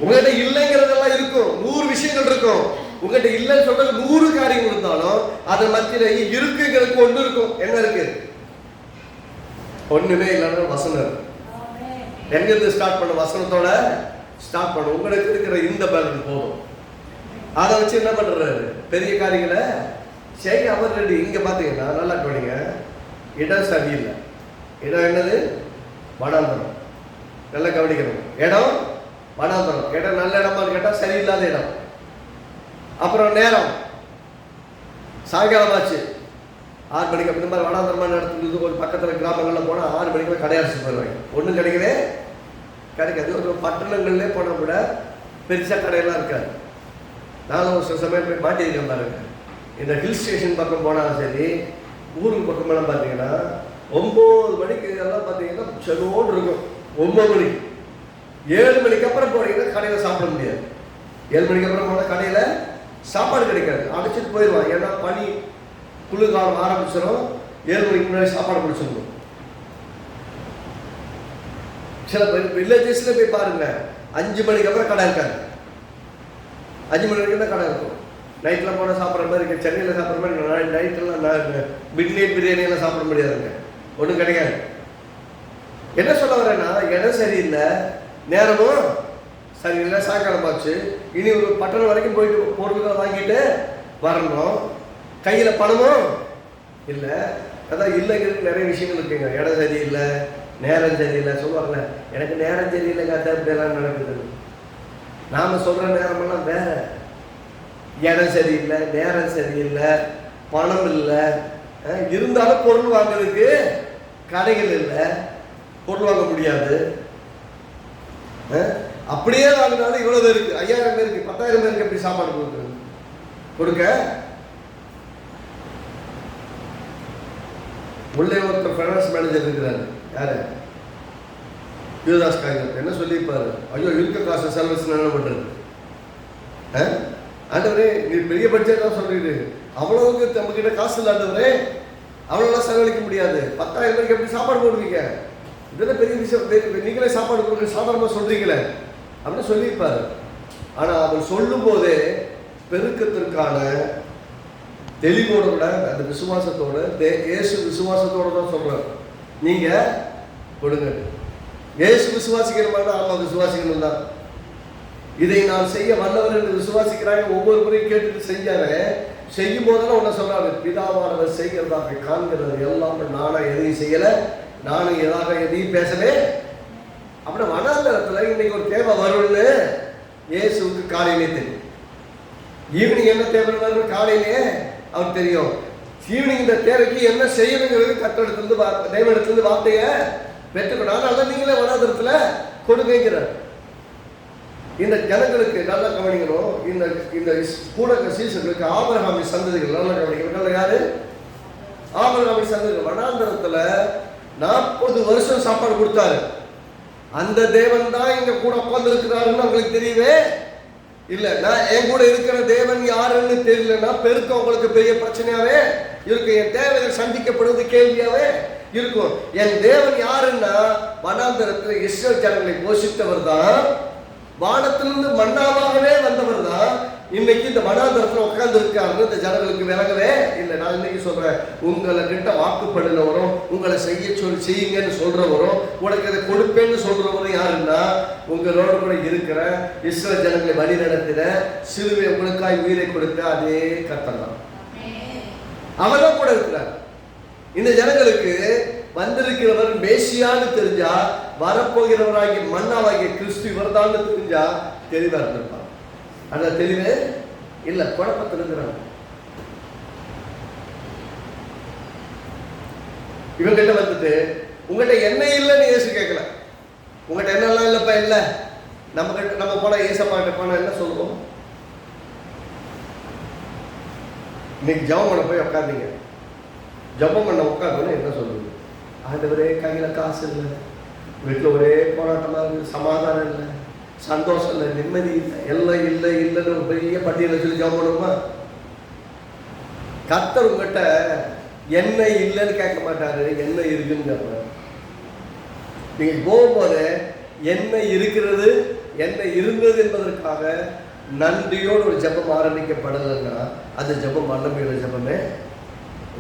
உங்ககிட்ட இல்லைங்கிறதெல்லாம் இருக்கும். 100 விஷயங்கள் இருக்கும். உங்ககிட்ட இல்லைன்னு சொல்றது 100 காரியங்கள் இருந்தாலும் அதன் மத்தியில இருக்குங்கிறதுக்கு ஒன்று இருக்கும். என்ன இருக்கு? ஒண்ணுமே இல்லைன்னா வசனம் இருக்கு. எங்கிருந்து ஸ்டார்ட் பண்ண? வசனத்தோட ஸ்டார்ட் பண்ண. உங்களுக்கு இருக்கிற இந்த பலன் போதும். அதை வச்சு என்ன பண்றாரு? பெரிய காரியங்களை சரி அவர் ரெடி. இங்க பாத்தீங்கன்னா நல்லா கவனிங்க, இடம் சரியில்லை. இடம் என்னது? வனாந்தரம். நல்லா கவனிக்கணும். இடம் வனாந்தரம். இடம் நல்ல இடமான்னு கேட்டா சரியில்லாத இடம். அப்புறம் நேரம் சாயங்காலம் ஆச்சு 6 மணிக்கு. இந்த மாதிரி வனாந்தரமான இடத்துக்கு ஒரு பக்கத்தில் கிராமங்கள்ல போனால் 6 மணிக்கு கடையாச்சு போயிடுவாங்க. ஒன்றும் கிடைக்கவே கிடைக்காது. ஒரு பட்டணங்கள்லே போனால் கூட பெருசாக கடையெல்லாம் இருக்காது. நானும் ஒரு சில சமயம் போய் மாட்டியிருக்கேன் பாருங்க. இந்த ஹில் ஸ்டேஷன் பக்கம் போனாலும் சரி, ஊருக்கு பக்கமெல்லாம் பார்த்தீங்கன்னா 9 மணிக்கு எல்லாம் பார்த்தீங்கன்னா செலவோடு இருக்கும். 9 மணிக்கு 7 மணிக்கு அப்புறம் போனீங்கன்னா கடையில் சாப்பிட முடியாது. 7 மணிக்கு அப்புறம் போனால் கடையில் சாப்பாடு கிடைக்காது, அடைச்சிட்டு போயிடுவாங்க. ஏன்னா பனி குளிர்காலம் ஆரம்பிச்சிடும். 7 மணிக்கு முன்னாடி சாப்பாடு பிடிச்சிடணும். சில வில்லேஜஸ்ல போய் பாருங்க, 5 மணிக்கு அப்புறம் கடை இருக்காது. 5 மணி வரைக்கும் தான் கடை இருக்கும். நைட்டில் போனால் சாப்பிட்ற மாதிரி இருக்கு. சென்னையில் சாப்பிட்ற மாதிரி நைட்டெல்லாம் மிட் நைட் பிரியாணியெல்லாம் சாப்பிட முடியாதுங்க. ஒன்றும் கிடைக்காது. என்ன சொல்ல வரேன்னா, இடம் சரியில்லை, நேரமும் சரியில்லை, சாயங்காலம் ஆச்சு. இனி ஒரு பட்டணம் வரைக்கும் போயிட்டு பொருட்களை வாங்கிட்டு வரணும். கையில் பணமும் இல்லை. அதான் இல்லைங்கிறது நிறைய விஷயங்கள் இருக்குங்க. இடம் சரியில்லை, நேரம் சரியில்லை. சொல்லுவாங்கல்ல, எனக்கு நேரம் சரியில்லைங்க, அப்படியெல்லாம் நடக்குது. நாம் சொல்கிற நேரமெல்லாம் வேற. இடம் சரியில்லை, நேரம் சரியில்லை, பணம் இல்லை, இருந்தாலும் பொருள் வாங்குறதுக்கு கடைகள் இல்லை, பொருள் வாங்க முடியாது. அப்படியே வாங்கினாலும் இவ்வளோ பேருக்கு, 5000 பேருக்கு, 10,000 பேருக்கு எப்படி சாப்பாடு கொடுக்க? உள்ளே ஒருத்தர் ஃபைனான்ஸ் மேனேஜர் இருக்கிறாரு. யாரு? யூதாஸ் காரியத்தை என்ன சொல்லியிருப்பாரு? ஐயோ, இருக்க காசு செலவச்சு என்ன பண்ணுறது? ஆண்டவரே, நீ பெரிய பட்ஜெட் தான் சொல்றீங்க, அவ்வளவுக்கு நம்மகிட்ட காசு இல்லாதவரே, அவ்வளோலாம் செலவழிக்க முடியாது. 10,000 பேருக்கு எப்படி சாப்பாடு போடுவீங்க? இதெல்லாம் பெரிய விஷயம், நீங்களே சாப்பாடு கொடுக்க சாதாரணமாக சொல்றீங்களே அப்படின்னு சொல்லியிருப்பாரு. ஆனால் அவர் சொல்லும் போதே பெருக்கத்திற்கான தெளிவோட விட அந்த விசுவாசத்தோட, இயேசு விசுவாசத்தோட தான் சொல்றாரு, நீங்க கொடுங்க. இயேசு விசுவாசிக்கிற மாதிரி தான், ஆமா விசுவாசிக்கணும் தான். இதை நான் செய்ய வல்லவர் என்று விசுவாசிக்கிறாங்க. ஒவ்வொரு முறையும் கேட்டுட்டு செஞ்சாரு. செய்யும் போதெல்லாம் ஒன்ன சொல்றாரு, பிதாவானவர் செய்கிறதாக காண்கிறது எல்லாம் நானா எதையும் செய்யல, நானும் எதையும் பேசவே. அப்புறம் வனாந்தரத்துல இன்னைக்கு ஒரு தேவை வரும்னு இயேசுக்கு காலையிலே தெரியும். ஈவினிங் என்ன தேவை வரும் காலையிலே அவருக்கு தெரியும். ஈவினிங் இந்த தேவைக்கு என்ன செய்யணுங்கிறது கட்டடத்திலிருந்து தெய்வத்திலிருந்து வார்த்தையை பெற்றுக்கணும். அதனால நீங்களே வனாந்தரத்துல கொடுங்கிறார். இந்த ஜனங்களுக்கு நல்லா கவனிக்கணும். இந்த கூட சீசர்களுக்கு ஆபிரகாமின் சந்ததிகள் நல்லா கவனிக்கணும். யாரு? ஆபிரகாமின் சந்ததிகள். வனாந்தரத்துல 40 வருஷம் சாப்பாடு கொடுத்தாரு. அந்த தேவன் தான் இங்க கூட உட்கார்ந்து இருக்கிறாருன்னு அவங்களுக்கு தெரியவே இல்லை. நான் என் கூட இருக்கிற தேவன் யாருன்னு தெரியலன்னா பெருக்கம் உங்களுக்கு பெரிய பிரச்சனையாவே இருக்கும். என் தேவைகள் சந்திக்கப்படுவது கேள்வியாவே இருக்கும். என் தேவன் யாருன்னா வனாந்தரத்தில் இஸ்ரவேல் ஜனங்களை போஷித்தவர் தான், வானத்திலிருந்து மன்னாவாகவே வந்தவர் தான். இன்னைக்கு இந்த வனாந்தரத்தில் உட்கார்ந்து இருக்காருன்னு இந்த ஜனங்களுக்கு விலகவே இல்லை. நான் இன்னைக்கு சொல்றேன், உங்களை கிட்ட வாக்குப்படுனவரும், உங்களை செய்யுங்கன்னு சொல்றவரும், உனக்கு இதை கொடுப்பேன்னு சொல்றவரும் யாருன்னா உங்களோட கூட இருக்கிற இஸ்ரவேல் ஜனங்களை வழி நடத்தின, சிலுவை உங்களுக்காய் உயிரை கொடுத்த அதே கர்த்தர் தான். அவர்தான் கூட இருக்கிறார். இந்த ஜனங்களுக்கு வந்திருக்கிறவர் மேசியான்னு தெரிஞ்சா, வரப்போகிறவராகி மன்னாவாகிய கிறிஸ்து இவர்தான் தெரிஞ்சா தெளிவா இருந்திருப்பார். அந்த தெளிவு இல்ல, குழப்பத்தில் இருக்கிறாங்க. இவங்கிட்ட வந்துட்டு உங்கள்கிட்ட என்ன இல்லைன்னு இயேசு கேட்கல. உங்கள்கிட்ட என்னெல்லாம் இல்லப்பா இல்லை. நம்ம போனா ஏசப்பாட்ட போனா என்ன சொல்லுவோம்? இன்னைக்கு ஜபம் பண்ண போய் உட்காந்தீங்க, ஜபம் பண்ண உட்காந்து என்ன சொல்லுங்க? ஆண்டவரே கையில காசு இல்லை, வீட்டில் ஒரே போராட்டமா இருக்கு, சமாதானம் இல்லை, சந்தோஷம் இல்லை, நிம்மதி இல்லை, எல்லாம் இல்லை இல்லைன்னு ஒரு பெரிய பட்டியலை சொல்லி ஜபம் பண்ணுவோமா? கர்த்தர் உங்ககிட்ட என்ன இல்லைன்னு கேட்க மாட்டாரு, என்ன இருக்குன்னு கேட்பாரு. நீங்க போகும்போது என்ன இருக்கிறது, என்ன இருந்தது என்பதற்காக நன்றியோடு ஒரு ஜபம் ஆரம்பிக்கப்படலைன்னா அது ஜபம் வல்லமையுள்ள ஜபமே.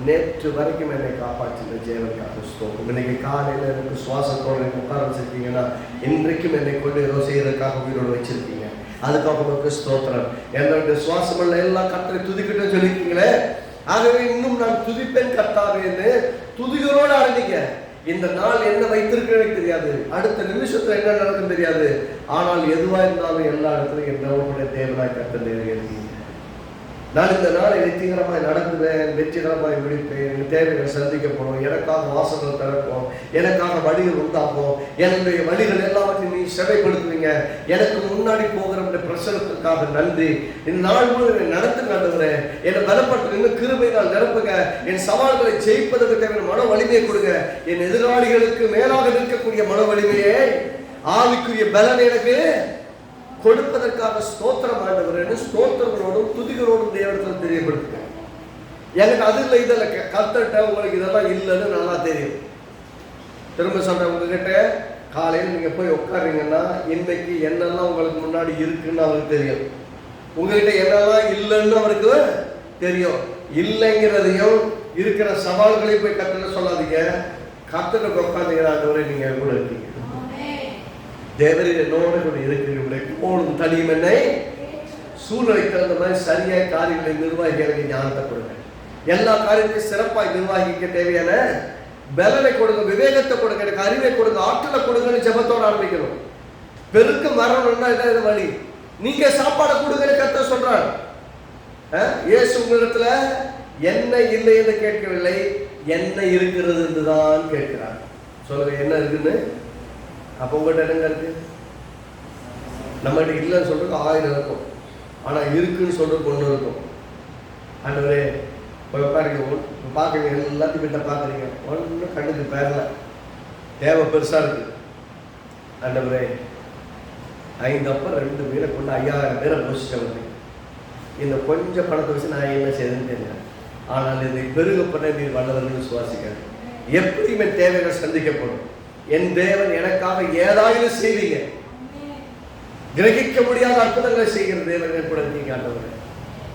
நேற்று வரைக்கும் என்னை காப்பாற்றின ஜெயவனுக்காக ஸ்தோத்திரம். இன்னைக்கு காலையில் எனக்கு சுவாசத்தோடு உட்கார வச்சிருக்கீங்கன்னா இன்றைக்கும் என்னை கொண்டு ஏதோ செய்யறதுக்காக உயிரோடு வச்சிருக்கீங்க, அதுக்காக உங்களுக்கு ஸ்தோத்திரம். என்னுடைய சுவாசமல்ல எல்லாம் கர்த்தரை துதிக்கிட்டு சொல்லியிருக்கீங்களே, ஆகவே இன்னும் நான் துதிப்பேன் கர்த்தாவேன்னு துதிகளோடு ஆரம்பிங்க. இந்த நாள் என்ன வைத்திருக்கிறேன்னு தெரியாது, அடுத்த நிமிஷத்துல என்ன நடக்கும் தெரியாது. ஆனால் எதுவா இருந்தாலும் எல்லா இடத்துலையும் என்னோட தேவனாய் கர்த்தர் இருக்கீங்க. நான் இந்த நாளை வெற்றிகரமாய் நடத்துவேன், வெற்றிகரமாய் முடிப்பேன், என் தேவைகள் சந்திக்கப்படும், எனக்காக வாசல்கள் திறக்கும், எனக்காக வழிகள் உண்டாகும், என்னுடைய வழிகள் எல்லாவற்றையும் நீ செவைப்படுத்துவீங்க. எனக்கு முன்னாடி போகிற பிரசனத்துக்காக நன்றி. இந்த நாள் முழுவதும் நடத்து நடத்துகிறேன், என்னை பலப்பட்டு இன்னும் கிருபையால் நிரப்புங்க, என் சவால்களை ஜெயிப்பதற்கு தேவையான மன வலிமையை கொடுங்க, என் எதிராளிகளுக்கு மேலாக நிற்கக்கூடிய மன வலிமையை, ஆவிக்குரிய பலன் எனக்கு கொடுப்பதற்காக ஸ்தோத்திரம் ஆண்டவர் ஸ்தோத்திரங்களோடும் துதிகளோடும் தேவனத்தில் தெரியப்படுத்துங்க. எனக்கு அது இல்லை இதில் கர்த்தர்கிட்ட உங்களுக்கு இதெல்லாம் இல்லைன்னு நல்லா தெரியும். திரும்ப சொல்றேன், உங்ககிட்ட காலையில் நீங்க போய் உட்காருங்கன்னா இன்னைக்கு என்னெல்லாம் உங்களுக்கு முன்னாடி இருக்குன்னு அவருக்கு தெரியும். உங்ககிட்ட என்னெல்லாம் இல்லைன்னு அவருக்கு தெரியும். இல்லைங்கிறதையும் இருக்கிற சவால்களையும் போய் கர்த்தர்கிட்ட சொல்லாதீங்க. கர்த்தருக்கு உட்காந்துங்கிறாண்டவரை நீங்க கூட இருக்கீங்க. தேவரின் என்னோட கூட இருக்கிறவங்களை எப்பொழுதும் தனியும் என்னை சூழ்நிலைக்கு தகுந்த மாதிரி சரியாக காரியங்களை நிர்வாகிக்க எனக்கு ஞானத்தை கொடுங்க. எல்லா காரியத்தையும் சிறப்பாக நிர்வாகிக்க தேவையான பலனை கொடுங்க, விவேகத்தை கொடுங்க, எனக்கு அறிவை கொடுங்க, ஆற்றலை கொடுங்கன்னு ஜெபத்தோடு ஆரம்பிக்கணும். பெருக்கம் வரணும்னா இதான் வழி. நீங்க சாப்பாடை கொடுங்கன்னு கர்த்தர் சொல்றாரு. இயேசு உங்களிடத்துல என்ன இல்லை என்று கேட்கவில்லை, என்ன இருக்கிறது என்றுதான் கேட்கிறார். சொல்லுங்க என்ன இருக்குன்னு. அப்போ உங்கள்கிட்ட என்னங்க இருக்கு? நம்மகிட்ட இல்லைன்னு சொல்றதுக்கு 1000 இருக்கும், ஆனால் இருக்குன்னு சொல்றதுக்கு 1 இருக்கும். ஆண்டவரே போய் உட்காருங்க, பார்க்குறீங்க, எல்லாத்தையும் கிட்ட பார்க்குறீங்க, ஒன்றும் கண்ணுக்கு பேரல, தேவை பெருசாக இருக்கு. ஆண்டவரே 5 அப்பம் 2 மீனை கொண்டு 5000 பேரை போஷிச்சவங்க, இந்த கொஞ்சம் பணத்தை வச்சு நான் என்ன செய்யணும்னு தெரியல, ஆனால் இதை பெருகப்பட்ட நீர் வல்லவர்கள் சுவாசிக்க எப்படியுமே தேவைகள் சந்திக்கப்படும். என் தேவன் எனக்காக ஏதாவது செய்வீங்க. கிரகிக்க முடியாத அற்புதங்களை செய்கிற தேவன் கூட நீங்க ஆண்டவரே,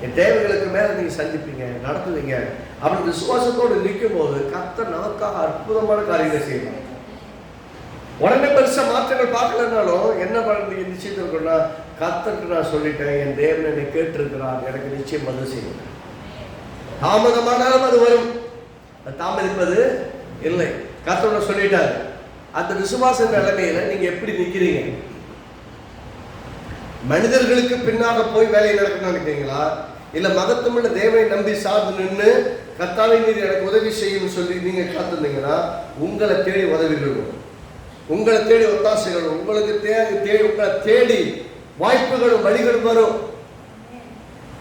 என் தேவைகளுக்கு மேல நீங்க சந்திப்பீங்க, நடத்துவீங்க. அப்படி விசுவாசத்தோடு நிற்கும் போது கர்த்தர் நமக்காக அற்புதமான காரியங்களை செய்வாங்க. உடனே பெருசா மாற்றங்கள் பார்க்கலனாலும் என்ன பண்ண நிச்சயம் இருக்குன்னா, கர்த்தருக்கு நான் சொல்லிட்டேன், என் தேவன் என்னை கேட்டிருக்கிறார், எனக்கு நிச்சயம் பதில் செய்யணும். தாமதமானாலும் அது வரும், தாமதிப்பது இல்லை. கர்த்தர் சொல்லிட்டாரு. அந்த விசுவாச நிலைமையில நீங்க எப்படி நிக்கிறீங்க? மனிதர்களுக்கு பின்னாக போய் வேலையை நடக்கணும்னு நினைக்கிறீங்களா? இல்ல மகத்துவமுள்ள தேவனை நம்பி சார்ந்து நின்று கர்த்தாவே நீர் எனக்கு உதவி செய்யும் சொல்லி நீங்க காத்திருந்தீங்கன்னா உங்களை தேடி உதவிகள் வரும், உங்களை தேடி ஒத்தாசைகள் வரும், உங்களுக்கு தேடி உங்களை தேடி வாய்ப்புகளும் வழிகளும் வரும்.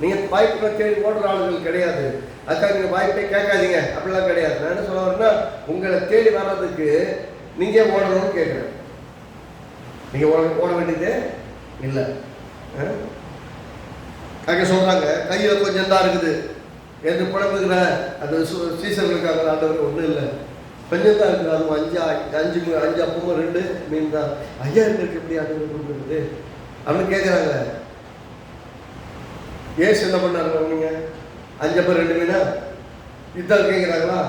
நீங்க வாய்ப்புகளை தேடி ஓடுற ஆளுகள் கிடையாது. அதுக்காக நீங்க வாய்ப்பை கேட்காதீங்க, அப்படிலாம் கிடையாது. நான் என்ன சொல்ல வரேன்னா, உங்களை தேடி வர்றதுக்கு நீங்க ஓடணும்னு கேட்கிறேன். நீங்க ஓட வேண்டியதே இல்லை. அங்கே சொல்றாங்க, கையில கொஞ்சம் தான் இருக்குது என்று புலம்புகிற அந்த சீசர்களுக்காக ஆண்டவர் ஒன்றும் இல்லை, கொஞ்சம் தான் இருக்குது. அதுவும் அஞ்சு அப்பமும் 2 மீன் தான். 5000 பேருக்கு எப்படி ஆண்டவர் கொடுக்குறது அப்படின்னு கேட்குறாங்க. ஏசு என்ன பண்ணாங்க? நீங்க 5 அப்பம் 2 மீனா இதான் கேட்குறாங்களா?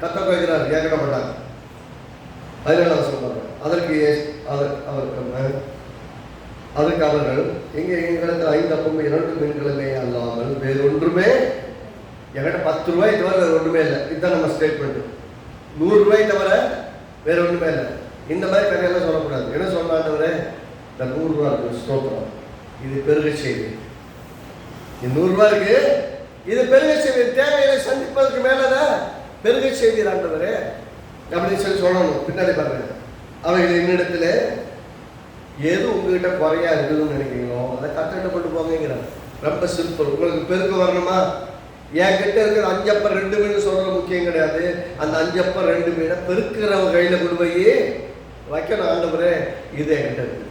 கத்த கேட்கிறாரு, கேட்க மாட்டாங்க. அதனால சொல்றாங்க, அதற்கு அவர்கள் எங்களுக்கு 5 அப்பமும் 2 மீன்களுமே அல்லாமல் வேறொன்றுமே, என்கிட்ட 10 ரூபாய் தவிர வேற ஒன்றுமே இல்லை. இதுதான் நம்ம ஸ்டேட்மெண்ட். 100 ரூபாய் தவிர வேற ஒன்றுமே இல்லை. இந்த மாதிரி கதையெல்லாம் சொல்லக்கூடாது. என்ன சொன்னாண்டவரே, இந்த 100 ரூபா இருக்கு, ஸ்தோத்திரம், இது பெருக செய்தி. இந்த 100 ரூபா இருக்கு, இது பெருக செய்தி, தேவையை சந்திப்பதற்கு மேலதான் பெருக செய்தி ஆண்டவரே அப்படின்னு சொல்லணும். பின்னாடி பாருங்க, அவைகள் என்னிடத்துல எது உங்ககிட்ட குறையா இருக்குதுன்னு நினைக்கிறீங்களோ அதை கத்திட்ட கொண்டு போங்கிறாங்க. ரொம்ப சிம்பிள். உங்களுக்கு பெருக்க வரணுமா? என் கிட்ட இருக்கிற 5 அப்பம் 2 மீன் சொல்றது முக்கியம் கிடையாது. அந்த 5 அப்பம் 2 மீனை பெருக்கிறவங்க கையில கொண்டு போய் வைக்கணும். ஆண்டவரே, இது என்கிட்ட இருக்கு,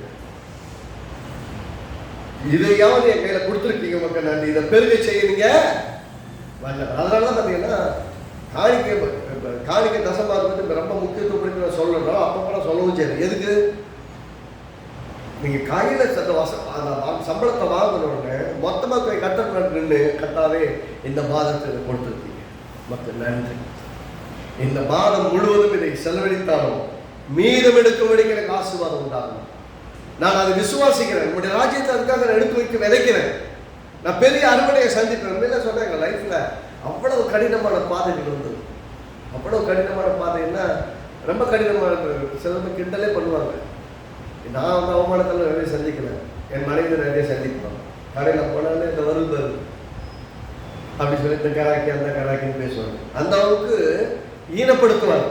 இதையாவது என் கையில கொடுத்துருக்கீங்க, மக்கள் நன்றி, இதை பெருக செய்யுங்க. அதனாலதான் பாத்தீங்கன்னா காணிக்கை தசமாவது ரொம்ப முக்கியத்துவப்படுத்தி நான் சொல்லணும். அப்பப்பெல்லாம் சொல்லவும் சரி. எதுக்கு? நீங்க கையில சம்பளத்தை வாங்கணும்னு மொத்தமாக கட்ட நின்று கட்டாவே இந்த மாதத்தை கொடுத்துருக்கீங்க, மக்கள் நன்றி. இந்த மாதம் முழுவதும் இதை செலவழித்தாலும் மீதம் எடுக்கும்படி எனக்கு ஆசீர்வாதம் உண்டாகும். நான் அதை விசுவாசிக்கிறேன். நம்முடைய ராஜ்யத்தை அதுக்காக நான் எடுத்து வைக்க விதைக்கிறேன். நான் பெரிய அறுவடையை சந்திப்பேன். சொன்னேன், எங்கள் லைஃப்ல அவ்வளவு கடினமான பாதைகள் வந்தது. அவ்வளவு கடினமான பாதைன்னா ரொம்ப கடினமான, சிலர் கிண்டலே பண்ணுவாங்க. நான் வந்து அவமானத்தில் நிறைய சந்திக்கிறேன், என் மனைவி நிறைய சந்திக்கிறோம். கடையில் போனாலே இந்த வருது அப்படி சொல்லி இந்த கராக்கி அந்த கராக்கின்னு பேசுவாங்க. அந்த அளவுக்கு ஈனப்படுத்துவாங்க.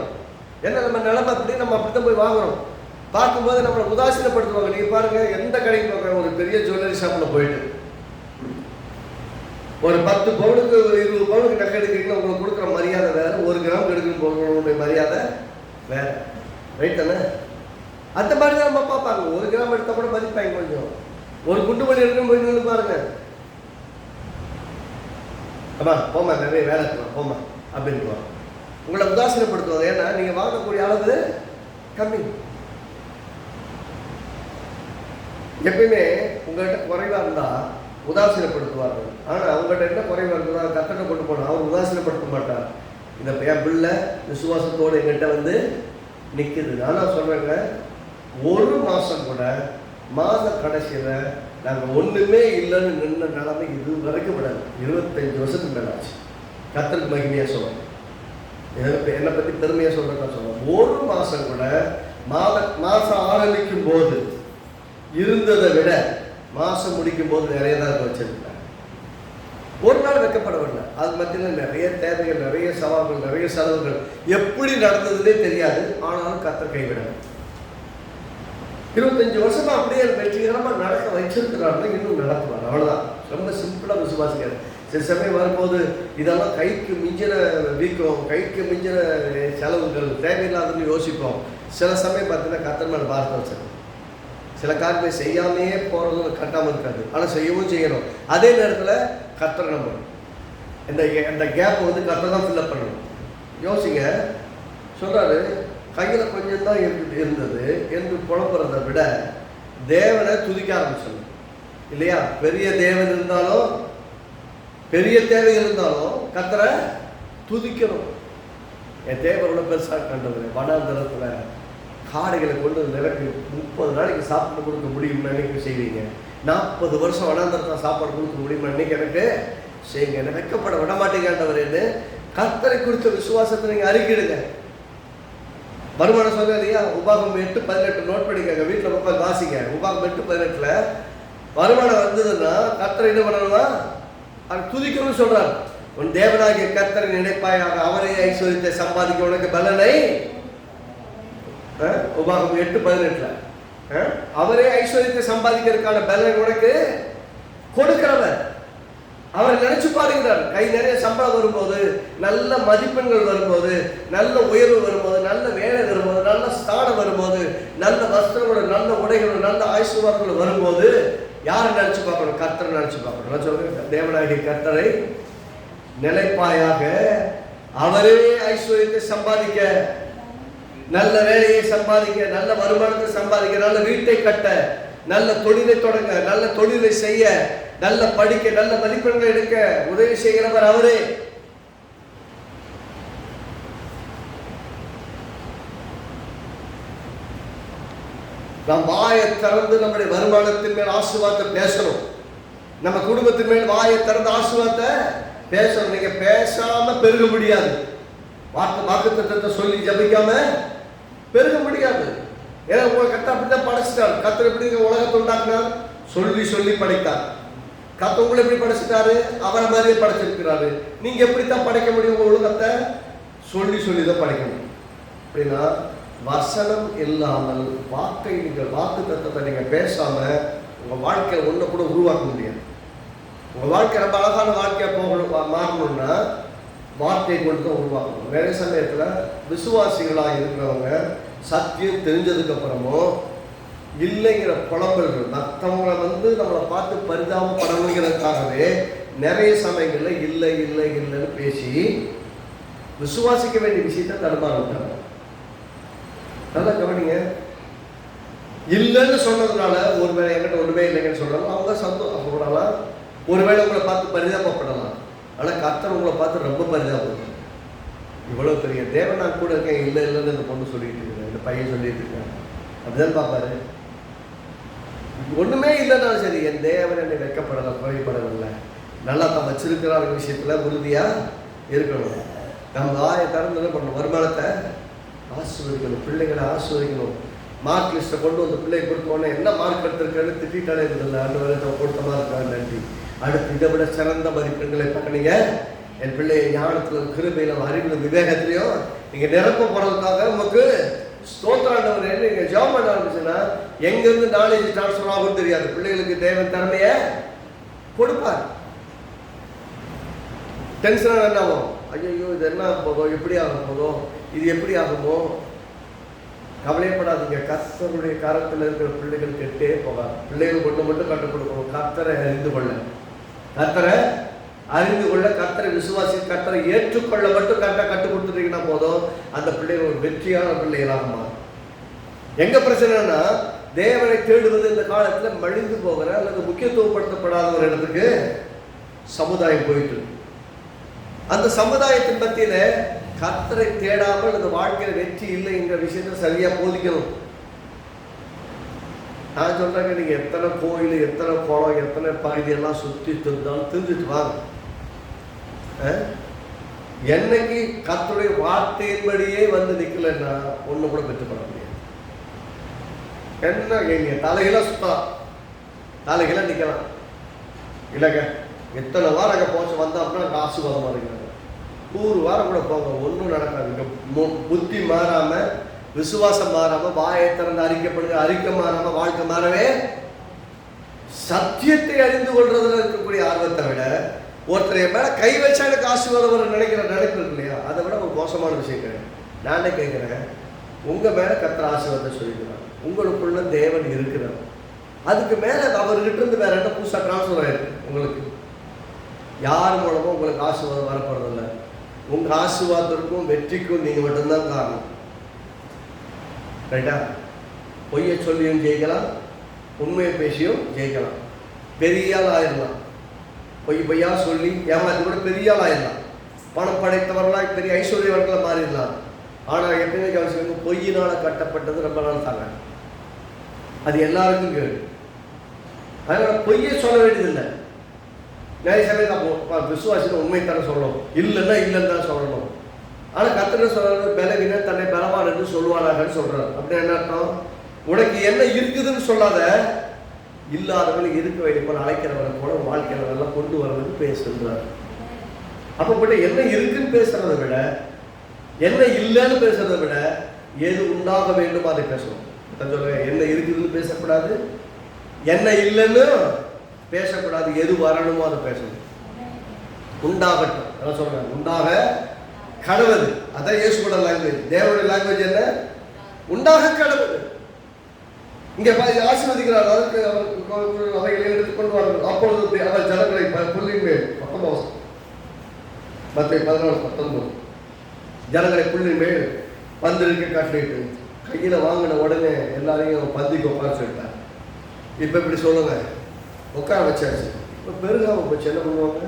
ஏன்னா நம்ம நிலைமை அப்படி, நம்ம அப்படித்தான் போய் வாங்குறோம். பார்க்கும்போது நம்மளை உதாசீனப்படுத்துவாங்க. நீங்க பாருங்க, எந்த கடைக்கு போகிற ஒரு பெரிய ஜுவல்லரி ஷாப்பில் போயிட்டு ஒரு 10 பவுனுக்கு 20 பவுனுக்கு நகை எடுக்கிறீங்கன்னா உங்களுக்கு கொடுக்குற மரியாதை வேற, 1 கிராம் எடுக்கணும் போகிறவங்களுடைய மரியாதை வேற, ரைட் தானே? அந்த மாதிரி தான் நம்ம பார்ப்பாங்க. 1 கிராம் எடுத்தால் கூட மதிப்பாங்க. கொஞ்சம் ஒரு குண்டு மணி எடுக்கணும் போய் நின்று பாருங்க, ஆமா போமா நிறைய வேலை இருக்கலாம் போமா அப்படின்னு உங்களை உதாசீனப்படுத்துவாங்க. ஏன்னா நீங்க வாங்கக்கூடிய அளவு கம்மி. எப்பயுமே உங்கள்கிட்ட குறைவா இருந்தா உதாசீனப்படுத்துவார்கள். ஆனா அவங்ககிட்ட என்ன குறைவா இருக்குதோ அதை கத்தனை கொண்டு போனா அவர் உதாசீனப்படுத்த மாட்டார். இந்த என் பிள்ளை விசுவாசத்தோடு எங்கிட்ட வந்து நிற்குது. நானும் சொல்றேங்க, 1 மாசம் கூட மாத கடைசியில நாங்கள் ஒண்ணுமே இல்லைன்னு நின்ன நிலைமை இது வரைக்கும் விடாது. 25 வருஷத்துக்கு மேல ஆச்சு. கத்தருக்கு மகிமையா சொல்றேன், என்னை பத்தி பெருமையா சொல்றேன் சொல்றேன். 1 மாசம் கூட மாசம் ஆரம்பிக்கும் போது இருந்ததை விட மாசம் முடிக்கும் போது நிறைய தான் வச்சிருக்கேன். ஒரு நாள் வைக்கப்படவில்லை. அது மத்தியில் நிறைய தேவைகள், நிறைய சவால்கள், நிறைய செலவுகள், எப்படி நடந்ததுன்னே தெரியாது. ஆனாலும் கத்தர் கைவிடல. 25 வருஷமா அப்படியே வெற்றிகரமா நடக்க வச்சிருக்கிறாருன்னா இன்னும் நடத்துவார். அவ்வளவுதான். ரொம்ப சிம்பிளா விசுவாசிக்காரு. சில சமயம் வரும்போது இதெல்லாம் கைக்கு மிஞ்சின வீக்கம், கைக்கு மிஞ்சின செலவுகள், தேவையில்லாதன்னு யோசிப்போம். சில சமயம் பார்த்தீங்கன்னா கத்தர் மேல பாரத்தை வச்சிருக்கோம். சில காரியத்தை செய்யாமே போறதும் கட்டாமல் இருக்காது, ஆனால் செய்யவும் செய்யணும். அதே நேரத்தில் கத்தரை நம்பணும். இந்த கேப் வந்து கத்தரை தான் ஃபில்லப் பண்ணணும். யோசிங்க, சொல்றாரு கையில் கொஞ்சம் தான் இருந்தது என்று புலம்புறதை விட தேவனை துதிக்க ஆரம்பிச்சோம் இல்லையா? பெரிய தேவன் இருந்தாலும் பெரிய தேவை இருந்தாலும் கர்த்தரை துதிக்கணும். என் தேவரோட பெருசாக கண்டவர் வனாந்தரத்தில் காடுகளை கொண்டு நிரப்பி 30 நாளைக்கு சாப்பிட்டு கொடுக்க முடியும்னு நினைக்க செய்வீங்க. 40 வருஷம் வனாந்தரத்தில் சாப்பாடு கொடுக்க முடியுமா இன்னைக்கு எனக்கு செய்யுங்க. என்ன வெக்கப்பட விட மாட்டேங்கன்றவரேன்னு கர்த்தரை குறித்த விசுவாசத்தை நீங்கள் அறிக்கிடுங்க. வருமானம் சொல்ல இல்லையா? உபாகம் 8:18 நோட் பண்ணிக்கங்க, வீட்டில் உட்காந்து வாசிங்க. உபாகம் 8:18 வருமானம் வந்ததுன்னா கர்த்தரை என்ன பண்ணணுமா? அது துதிக்கணும்னு சொல்றாரு. உன் தேவனாகிய கர்த்தரை நினைப்பாயாக, அவரே ஐஸ்வர்யத்தை சம்பாதிக்க உனக்கு பலனை. உபாகம் 8:18 அவரே ஐஸ்வர்யத்தை சம்பாதிக்கிறதுக்கான பலனை உனக்கு கொடுக்கிறவர். அவர் நினைச்சு பாருங்கிறார். கை நிறைய சம்பளம் வரும்போது, நல்ல மதிப்பெண்கள் வரும்போது, நல்ல உயர்வு வரும்போது, நல்ல வேலை வரும்போது, நல்ல ஸ்தானம் வரும்போது, நல்ல வஸ்திரங்களோட, நல்ல உடைகளோட, நல்ல ஆசீர்வாதங்கள் வரும்போது யாரை நினைச்சு பார்க்கணும்? கர்த்தரை நினைச்சு பார்க்கணும். நான் சொல்றேன், தேவனாகிய கர்த்தரை நிலைப்பாயாக, அவரே ஐஸ்வர்யத்தை சம்பாதிக்க, நல்ல வேலையை சம்பாதிக்க, நல்ல வருமானத்தை சம்பாதிக்க, நல்ல வீட்டை கட்ட, நல்ல தொழிலை தொடங்க, நல்ல தொழிலை செய்ய, நல்ல படிக்க, நல்ல மதிப்பெண்கள் எடுக்க உதவி செய்கிறவர் அவரே. நாம் வாயை திறந்து நம்முடைய வருமானத்தின் மேல் ஆசீர்வாதத்தை பேசணும். நம்ம குடும்பத்தின் மேல் வாயை திறந்து ஆசீர்வாதத்தை பேசணும். நீங்க பேசாம பெருக முடியாது. வாக்குத்தத்தத்தை சொல்லி ஜபிக்காம பெருக முடியாது. ஏன்னா உங்களை கர்த்தர் அப்படிதான் படைச்சிட்டார். கர்த்தர் எப்படி உலகத்தை உண்டாக்குனார்? சொல்லி சொல்லி படைத்தார். கர்த்தர் உங்களை எப்படி படைச்சிட்டாரு? அவரை மாதிரியே படைச்சிருக்கிறாரு. நீங்க எப்படித்தான் படைக்க முடியும்? உங்க உலகத்தை சொல்லி சொல்லி தான் படைக்க முடியும். அப்படின்னா வசனம் இல்லாமல் வாக்கை, நீங்கள் வாக்கு தத்தத்தை நீங்க பேசாம உங்க வாழ்க்கையை ஒண்ணு கூட உருவாக்க முடியாது. உங்க வாழ்க்கை ரொம்ப அழகான வாழ்க்கையா போகணும், மாறணும்னா வார்த்தையை கொண்டு தான் உருவாக்கணும். நிறைய சமயத்துல விசுவாசிகளாக இருக்கிறவங்க சத்தியம் தெரிஞ்சதுக்கு அப்புறமும் இல்லைங்கிற புலம்பல்கள், மற்றவங்களை நம்மளை பார்த்து பரிதாபப்படணுங்கிறதுக்காகவே நிறைய சமயங்கள்ல இல்லை இல்லை இல்லைன்னு பேசி விசுவாசிக்க வேண்டிய விஷயத்தை தடுமாறுட்டாங்க. நல்லா கவனிங்க. இல்லைன்னு சொன்னதுனால ஒருவேளை என்கிட்ட ஒன்றுமே இல்லைங்கன்னு சொல்றாங்க, அவங்க சந்தோஷப்படலாம். ஒருவேளை உங்களை பார்த்து பரிதாபப்படலாம். ஆனால் கர்த்தர் உங்களை பார்த்து ரொம்ப பரிதாபப்படுறாங்க. இவ்வளோ பெரிய தேவன் நான் கூட இருக்கேன், இல்லை இல்லைன்னு இந்த பொண்ணு சொல்லிட்டு இருக்கேன், இந்த பையன் சொல்லிட்டு இருக்கேன், அப்படிதான் பார்ப்பாரு. ஒன்றுமே இல்லைன்னாலும் சரி, என் தேவன் என்னை வெட்கப்படலை, குறைபடவில்லை, நல்லா தான் வச்சிருக்கிறார் விஷயத்தில் உறுதியாக இருக்கணும். நம்ம ஆய திறந்து என்ன பண்ணணும்? வருமானத்தை ஆசீர்வதிக்கணும், பிள்ளைகளை ஆசீர்வதிக்கணும். மார்க் லிஸ்ட்டை கொண்டு வந்து பிள்ளையை கொடுத்தோன்னே என்ன மார்க் எடுத்திருக்கான்னு திட்டாலே இருந்ததில்லை. அந்த வருடத்தை பொருத்தமாக இருக்காரு, நன்றி. அடுத்து இதை விட சிறந்த மதிப்பெண்களை பார்க்கணுங்க. என் பிள்ளையை ஞானத்திலும் கிருபையிலும் அறிவிலும் விவேகத்திலையும் நீங்கள் நிரப்ப போகிறதுக்காக உங்களுக்கு ஸ்தோத்திராண்டவர் நீங்க ஜெபம் பண்ண ஆரம்பிச்சுன்னா எங்கிருந்து நாலேஜ் டிரான்ஸ்ஃபர் ஆகும் தெரியாது. பிள்ளைகளுக்கு தேவன் திறமையை கொடுப்பார். டென்ஷனாக என்ன ஆகும்? ஐயோ இது என்ன போதோ, எப்படி ஆகும் போதோ, இது எப்படி ஆகுமோ? கவலைப்படாதீங்க. கர்த்தருடைய கரத்தில் இருக்கிற பிள்ளைகள் கெட்டே போகாது. பிள்ளைகள் கொண்டு மட்டும் கற்றுக் கொடுக்கணும். கர்த்தரை அறிந்து கொள்ள, கர்த்தரை அறிந்து கொள்ள, கர்த்தரை விசுவாசி, கர்த்தரை ஏற்றுக்கொள்ள மட்டும் கரெக்டாக கற்றுக் கொடுத்துட்டீங்கன்னா போதும், அந்த பிள்ளைகள் ஒரு வெற்றியான பிள்ளைகளாக மாறும். எங்க பிரச்சனைனா தேவனை தேடுவது இந்த காலத்தில் மழிந்து போகிற அல்லது முக்கியத்துவப்படுத்தப்படாத ஒரு இடத்துக்கு சமுதாயம் போயிட்டு இருக்கு. அந்த சமுதாயத்தின் மத்தியில கர்த்தரை தேடாமல் அந்த வாழ்க்கையில வெற்றி இல்லை என்ற விஷயத்தை சரியா போதிக்கணும். நான் சொல்றேங்க, நீங்க எத்தனை கோயில், எத்தனை குளம், எத்தனை பகுதியெல்லாம் சுற்றி திருந்தாலும் திருந்துட்டு வாங்க. என்னைக்கு கர்த்தருடைய வார்த்தையின்படியே வந்து நிக்கலன்னா ஒண்ணு கூட பெற்றுக்கொள்ள முடியாது. என்ன எங்க தலைகளாக சுத்தலாம், தலைகளாக நிக்கலாம் இல்லைங்க. எத்தனை வாரம் அங்கே போச்சு வந்தோம்னா அங்கே ஆசீர்வாதமாக இருக்கிறாங்க. 100 வாரம் கூட போங்க, ஒன்றும் நடக்காது. புத்தி மாறாம, விசுவாசம் மாறாம, வாயை திறந்து அறிக்கப்படுங்க, அறிக்கை மாறாம வாழ்க்கை மாறவே, சத்தியத்தை அறிந்து கொள்றதுல இருக்கக்கூடிய ஆர்வத்தை விட ஒருத்தரைய மேல கை வச்சா எனக்கு ஆசீர்வாதம் வர நினைக்கிற நினைப்பு இருக்கு இல்லையா, அதை விட ஒரு மோசமான விஷயம் கிடையாது. நானே கேட்கிறேன், உங்க மேல கர்த்தர் ஆசீர்வாதத்தை சொல்லிக்கிறார், உங்களுக்குள்ள தேவன் இருக்கிறார், அதுக்கு மேல அவர்கிட்ட இருந்து வேற என்ன புதுசா டிரான்ஸ்ஃபர் ஆயிருக்கு உங்களுக்கு? யார் மூலமும் உங்களுக்கு ஆசீர்வாதம் வரப்படுறதில்லை. உங்க ஆசீர்வாதத்திற்கும் வெற்றிக்கும் நீங்க மட்டும்தான் காரணம். ரைட்டா? பொய்யை சொல்லியும் ஜெயிக்கலாம், உண்மையை பேசியும் ஜெயிக்கலாம். பெரிய ஆள் ஆயிடலாம், பொய்யா சொல்லி ஏமாத்தி கூட பெரிய ஆள் ஆயிடலாம், பணம் படைத்தவர்களாக பெரிய ஐஸ்வர்யவர்களாக மாறிடலாம். ஆனால் எப்பயுமே கவனிச்சு, பொய்யினால் கட்டப்பட்டது ரொம்ப நாள் தாங்க, அது எல்லாருக்கும் கேடு. அதனால் பொய்யை சொல்ல வேண்டியதில்லை. நிறைய சமயம் விசுவாசிகள் உண்மை தானே சொல்லணும், இல்லைன்னா இல்லைன்னு தான் சொல்லணும். ஆனால் கர்த்தர் சொல்றது பலவீன தன்னை பலவான் என்று சொல்லுவாராகன்னு சொல்றாரு. அப்படின்னு என்ன அர்த்தம்? உனக்கு என்ன இருக்குதுன்னு சொல்லாத, இல்லாதவர்கள் இருக்க வேண்டிய போல அழைக்கிறவரை போல வாழ்க்கையில எல்லாம் கொண்டு வர்றதுக்கு பேசுறாரு. அப்ப என்ன இருக்குன்னு பேசுறதை விட, என்ன இல்லைன்னு பேசுறதை விட, எது உண்டாக வேண்டும் அதை பேசணும். என்ன இருக்குதுன்னு பேசக்கூடாது, என்ன இல்லைன்னு பேசக்கூடாது, எது வரணுமோ அதை பேசணும். உண்டாகட்டும் அதான் சொல்றாங்க, உண்டாக கடவுள். அதான் இயேசுவோட லாங்குவேஜ். தேவனுடைய லாங்குவேஜ் என்ன? உண்டாக கடவுள். இங்க ஆசீர்வதிக்கிறார், அதற்கு அவர் அவைகளை எடுத்துக்கொண்டு வார்கள், அப்பொழுது அவர் ஜனங்களை புல்லின் மேல் 14:19 ஜனங்களை புல்லின் மேல் பந்திருக்க கட்டிட்டு கையில வாங்கின உடனே எல்லாரையும் பந்திக்கு உட்கார சொல்லிட்டார். இப்ப இப்படி சொல்லுங்க, உட்கார வச்சாச்சு. இப்ப பெருகாம போச்சு, என்ன பண்ணுவாங்க?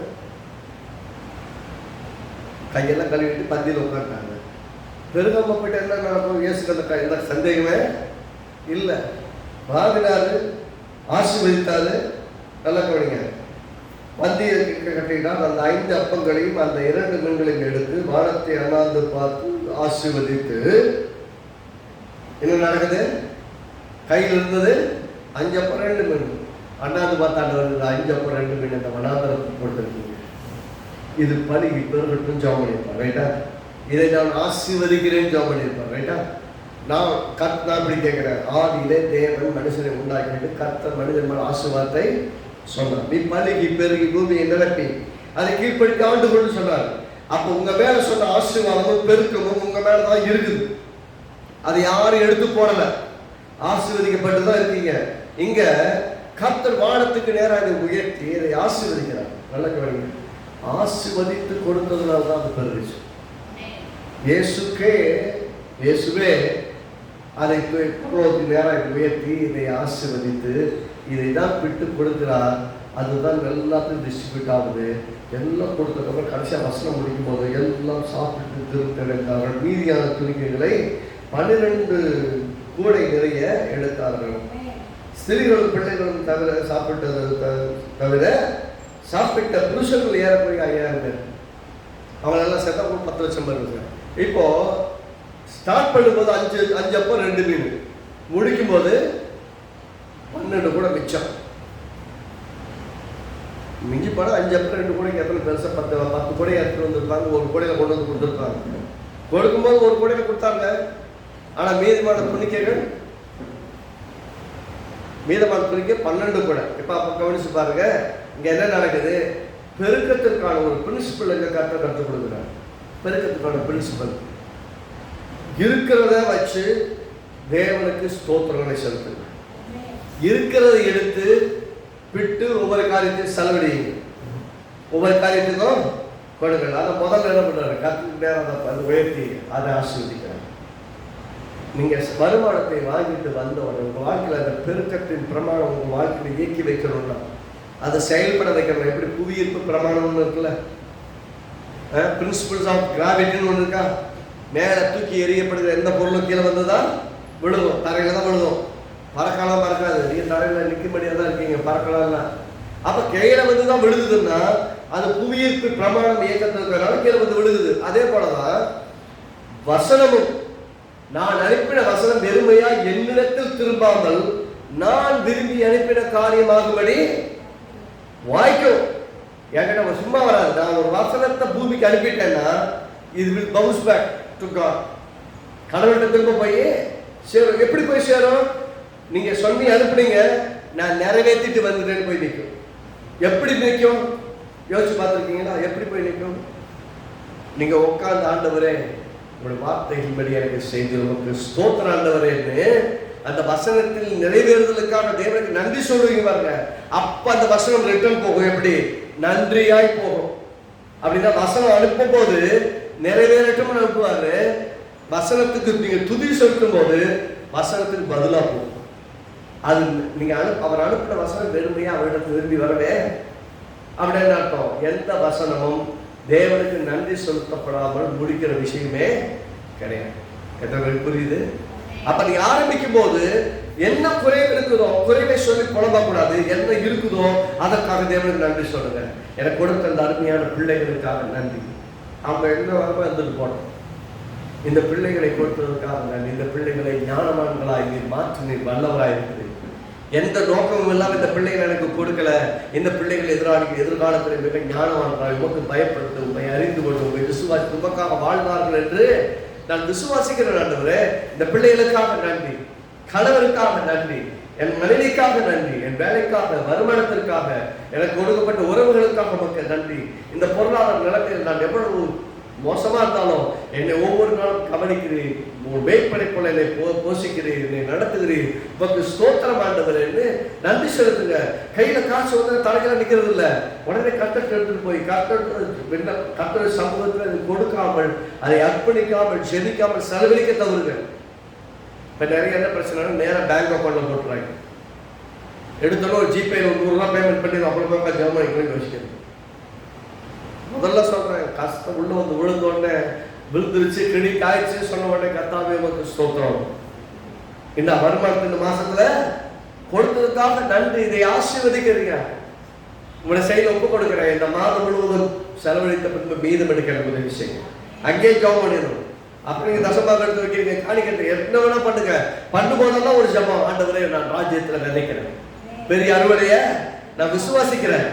கையெல்லாம் கழுவிட்டு பந்தியில் உட்காந்துட்டாங்க. பெருகாம போயிட்டு என்ன நடக்கும்? இயேசுக்கு அந்த சந்தேகமே இல்லை. வாங்கினாரு, ஆசீர்வதித்தாரு. நல்லா கவனிங்க, பந்தியை கட்டிட்டால் அந்த 5 அப்பங்களையும் அந்த 2 மீன்களையும் எடுத்து வானத்தை அண்ணாந்து பார்த்து ஆசீர்வதித்து, என்ன நடக்குது? கையில் இருந்தது 5 அப்பம் 2 மீன். அண்ணாந்து பார்த்தாண்டு வருது 5 அப்பம் 2 மீன் அந்த வனாந்தரத்துக்கு கொடுத்துருக்கீங்க. இது பழகி பெருகட்டும் ஜாம் பண்ணியிருப்பார். ரைட்டா? இதை நான் ஆசீர்வதிக்கிறேன் ஜாம் பண்ணியிருப்பார். ரைட்டா? நான் இப்படி கேட்கிறேன், ஆதியிலே தேவன் மனுஷனை உண்டாக்கிட்டு கர்த்தர் மனிதன் மேல் ஆசீர்வாதத்தை சொன்னார். நீ பழகி பெருகி பூமியை நிரப்பி அதை கீழ்ப்படுத்தி ஆண்டு கொண்டு சொன்னார். அப்போ உங்க மேல சொன்ன ஆசீர்வாதமும் பெருக்கமும் உங்க மேலதான் இருக்குது. அதை யாரும் எடுத்து போடல, ஆசீர்வதிக்கப்பட்டு தான் இருக்கீங்க. இங்க கர்த்தர் வானத்துக்கு நேராக உயர்த்தி இதை ஆசீர்வதிக்கிறார். நல்ல கவனிங்க, ஆசீர்வதித்து கொடுத்ததுனால தான் அது பெருகிச்சு. இயேசுவே அதை நேராக உயர்த்தி இதை ஆசீர்வதித்து இதை தான் விட்டு கொடுக்கிறார். அதுதான் எல்லாத்தையும் டிஸ்ட்ரிபியூட் ஆகுது. எல்லாம் கொடுத்ததுக்கப்புறம் கடைசியாக வசனம் முடிக்கும் போது எல்லாம் சாப்பிட்டு திருத்தெடுத்தார்கள். மீதியான துணிக்கைகளை 12 கூடை நிறைய எடுத்தார்கள். ஸ்திரீகளும் பிள்ளைகளும் தவிர சாப்பிட்ட புருஷர்கள் ஏறக்குறைய 5000 பேர். அவங்களெல்லாம் சேர்த்தா 10 லட்சம் பேர் இருக்கு. இப்போ ஸ்டார்ட் பண்ணும்போது 5 அப்பம் 2 மீன், முடிக்கும் போது 12 கூட மிச்சம். மிஞ்சி படம் 5 அப்பம் 2 கூடைக்கு எத்தனை பெருசா 10 கூடையை எடுத்துட்டு வந்திருப்பாங்க. ஒரு கூடையில கொண்டு வந்து கொடுத்துருப்பாங்க. கொடுக்கும்போது ஒரு கூடையில கொடுத்தாங்க. ஆனா மீதமான துணிக்கைகள் 12 கூட. இப்ப அப்ப கவனிச்சு பாருங்க, இங்க என்ன நடக்குது? பெருக்கத்திற்கான ஒரு பிரின்சிபல் எங்க கற்றுக் கொடுக்குறாங்க. பெருக்கத்துக்கான பிரின்சிபல் இருக்கிறத வச்சு தேவனுக்கு ஸ்தோத்திரங்களை செலுத்துங்க. இருக்கிறத எடுத்து விட்டு ஒவ்வொரு காரியத்தையும் செலவழிங்க, ஒவ்வொரு காரியத்துக்கும் கொடுங்கள். அதை முதல்ல என்ன பண்றாரு? கற்றுக்கு நேரம் அதை உயர்த்தி அதை ஆசீர்வதிக்கிறார். நீங்க வருமானத்தை வாங்கிட்டு வந்தவங்க உங்க வாழ்க்கையில் அந்த பெருக்கத்தின் பிரமாணம் உங்க வாழ்க்கையில இயக்கி வைக்கணும்னா அதை செயல்பட வைக்கணும். எப்படி புவியீர்ப்பு பிரமாணம்னு இருக்குல்ல, பிரின்சிபல்ஸ் ஆஃப் கிராவிட்டின்னு ஒன்று இருக்கா? மேலே தூக்கி எறியப்படுகிற எந்த பொருளும் கீழே வந்துதான் விழுகும், தரையில தான் விழுகும். பறக்கலாம் பறக்காது. நீங்க தரையில நிற்கும்படியாக தான் இருக்கீங்க, பறக்கலாம்னா. அப்ப கீழே வந்து தான் விழுகுதுன்னா அது புவியீர்ப்பு பிரமாணம் இயக்கத்திற்கான கீழே வந்து விழுகுது. அதே போலதான் வசனமும், நான் அனுப்பின வசனம் வெறுமையா என்னிடத்தில் திரும்பாமல் நான் விரும்பி அனுப்பின காரியமாகும்படி வாய்க்கும். என்கிட்ட சும்மா வராது. நான் ஒரு வசனத்தை பூமிக்கு அனுப்பிட்டேன்னா இது will bounce back to God. கடவுள்கிட்ட திரும்ப போய் சேரும். எப்படி போய் சேரும்? நீங்க சொல்லி அனுப்புனீங்க, நான் நிறைவேற்றிட்டு வந்துட்டேன்னு போய் நிற்கும். எப்படி நிற்கும்? யோசிச்சு பார்த்துருக்கீங்களா? எப்படி போய் நிற்கும்? நீங்க உட்கார்ந்து ஆண்டவரே உங்களுடைய வார்த்தைகளின்படி எனக்கு செய்து உங்களுக்கு ஸ்தோத்திர ஆண்டவரேன்னு அந்த வசனத்தில் நிறைவேறுதலுக்கான தேவனுக்கு நன்றி சொல்லுவீங்க பாருங்க. அப்ப அந்த வசனம் ரிட்டர்ன் போகும். எப்படி? நன்றியாய் போகும். அப்படின்னா வசனம் அனுப்பும் போது நிறைவேறட்டும் அனுப்புவாரு. வசனத்துக்கு நீங்க துதி செலுத்தும் போது வசனத்துக்கு பதிலாக போகும். அது நீங்க அவர் அனுப்பின வசனம் வெறுமையா அவரிடம் திரும்பி வரவே அப்படின்னு அர்த்தம். எந்த வசனமும் தேவனுக்கு நன்றி செலுத்தப்படாமல் முடிக்கிற விஷயமே கிடையாது. எத்தனை பேருக்கு புரியுது? அப்ப நீ ஆரம்பிக்கும் போது என்ன குறைவு இருக்குதோ குறைவை சொல்லி புலம்பக்கூடாது. என்ன இருக்குதோ அதற்காக தேவனுக்கு நன்றி சொல்லுங்க. எனக்கு கொடுத்த அந்த அருமையான பிள்ளைகளுக்காக நன்றி. அவங்க என்ன வரப்போ வந்துட்டு போனோம். இந்த பிள்ளைகளை கொடுத்ததற்காக நன்றி. இந்த பிள்ளைகளை ஞானவான்களாய் நீர் மாற்றி நீர் வல்லவராய் இருக்குது. எந்த நோக்கமும் இல்லாமல் இந்த பிள்ளைகள் எனக்கு கொடுக்கல. இந்த பிள்ளைகள் எதிர்காலத்தில் மிக ஞானவான்களாய் உமக்கு பயப்படுத்த உண்மை அறிந்து கொண்டு உண்மை விசுவாசி உமக்காக வாழ்ந்தார்கள் என்று நான் விசுவாசிக்கிறேன். ஆண்டவரே, இந்த பிள்ளைகளுக்காக நன்றி, கணவருக்காக நன்றி, என் மனைவிக்காக நன்றி, என் வேலைக்காக, வருமானத்திற்காக, எனக்கு கொடுக்கப்பட்ட உறவுகளுக்காக உமக்கு நன்றி. இந்த பொருளாதார நிலத்தில் நான் எவ்வளவு மோசமா இருந்தாலும் என்னை ஒவ்வொரு நாளும் கவனிக்கிறேன், மேற்படை போல என்னை போஷிக்கிறேன், என்னை நடத்துகிறேன், உமக்கு ஸ்தோத்திரம் ஆண்டவரேன்னு நன்றி செலுத்துங்க. கையில காசு வந்து தலைகளை நிற்கிறது இல்லை. உடனே கர்த்தருக்கு எடுத்துட்டு போய் கர்த்தர் சமூகத்தில் அது கொடுக்காமல், அதை அர்ப்பணிக்காமல், ஜெபிக்காமல் செலவழிக்க தவறுங்க. இப்போ நிறைய என்ன பிரச்சனை, நேராக பேங்க் அக்கௌண்ட்ல போட்டுறாங்க. எடுத்தாலும் ஒரு ஜிபேல ஒரு 100 ரூபா பேமெண்ட் பண்ணி அப்புறமா ஜெர்மனிக்கு யோசிக்கிறது. முதல்ல சொல்றேன், கஷ்டம் உள்ள வந்து விழுந்த உடனே விழுந்துருச்சு, கிரெடிட் ஆயிடுச்சு சொன்ன உடனே கர்த்தாவே உமக்கு ஸ்தோத்திரம். இந்த வருமானத்து இந்த மாசத்துல கொடுத்ததுக்காக நன்றி. இதை ஆசீர்வதிக்கிறீங்க. உங்களுடைய செயல ஒப்பு கொடுக்கிறேன். இந்த மாதம் முழுவதும் செலவழித்த பின்பு மீதம் எடுக்கிற உதவி செய்யும். அங்கேயே ஜெபம் பண்ணிடணும். அப்புறம் நீங்க தசமாக எடுத்து வைக்கிறீங்க, காணிக்கட்டு என்ன வேணா பண்ணுங்க. பண்ணும்போதெல்லாம் ஒரு ஜெபம், ஆண்டவரே நான் ராஜ்யத்துல விதைக்கிறேன், பெரிய அறுவடைய நான் விசுவாசிக்கிறேன்,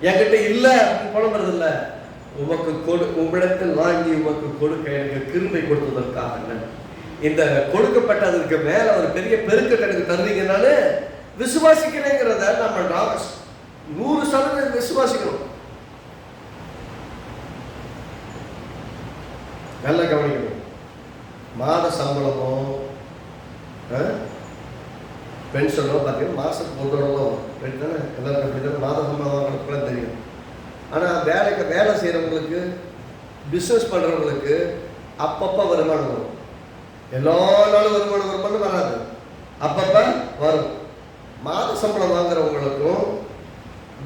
என்கிட்ட இல்ல அப்படின்னு புலம்புறது இல்ல, உமக்கு உம்மிடத்தில் வாங்கி உமக்கு கொடுக்க எனக்கு கிருபை கொடுத்ததற்காக இந்த கொடுக்கப்பட்டதற்கு மேல ஒரு பெரிய பெருக்கத்தை எனக்கு தருவீங்கன்னாலே விசுவாசிக்கிறேங்கிறத நம்ம 100% விசுவாசிக்கணும். நல்லா கவனிக்கணும். மாத சம்பளமோ பென்ஷனோ பார்த்தீங்கன்னா மாதத்துக்கு 1 தடவை வரும் தானே. எல்லாருக்கும் அப்படி தானே மாத சம்பளம் வாங்குறதுக்குலாம் தெரியும். ஆனால் வேலை செய்கிறவங்களுக்கு, பிஸ்னஸ் பண்ணுறவங்களுக்கு அப்பப்போ வருமானம் வரும். எல்லா நாளும் வருமானம் வராது, அப்பப்போ வரும். மாத சம்பளம் வாங்குறவங்களுக்கும்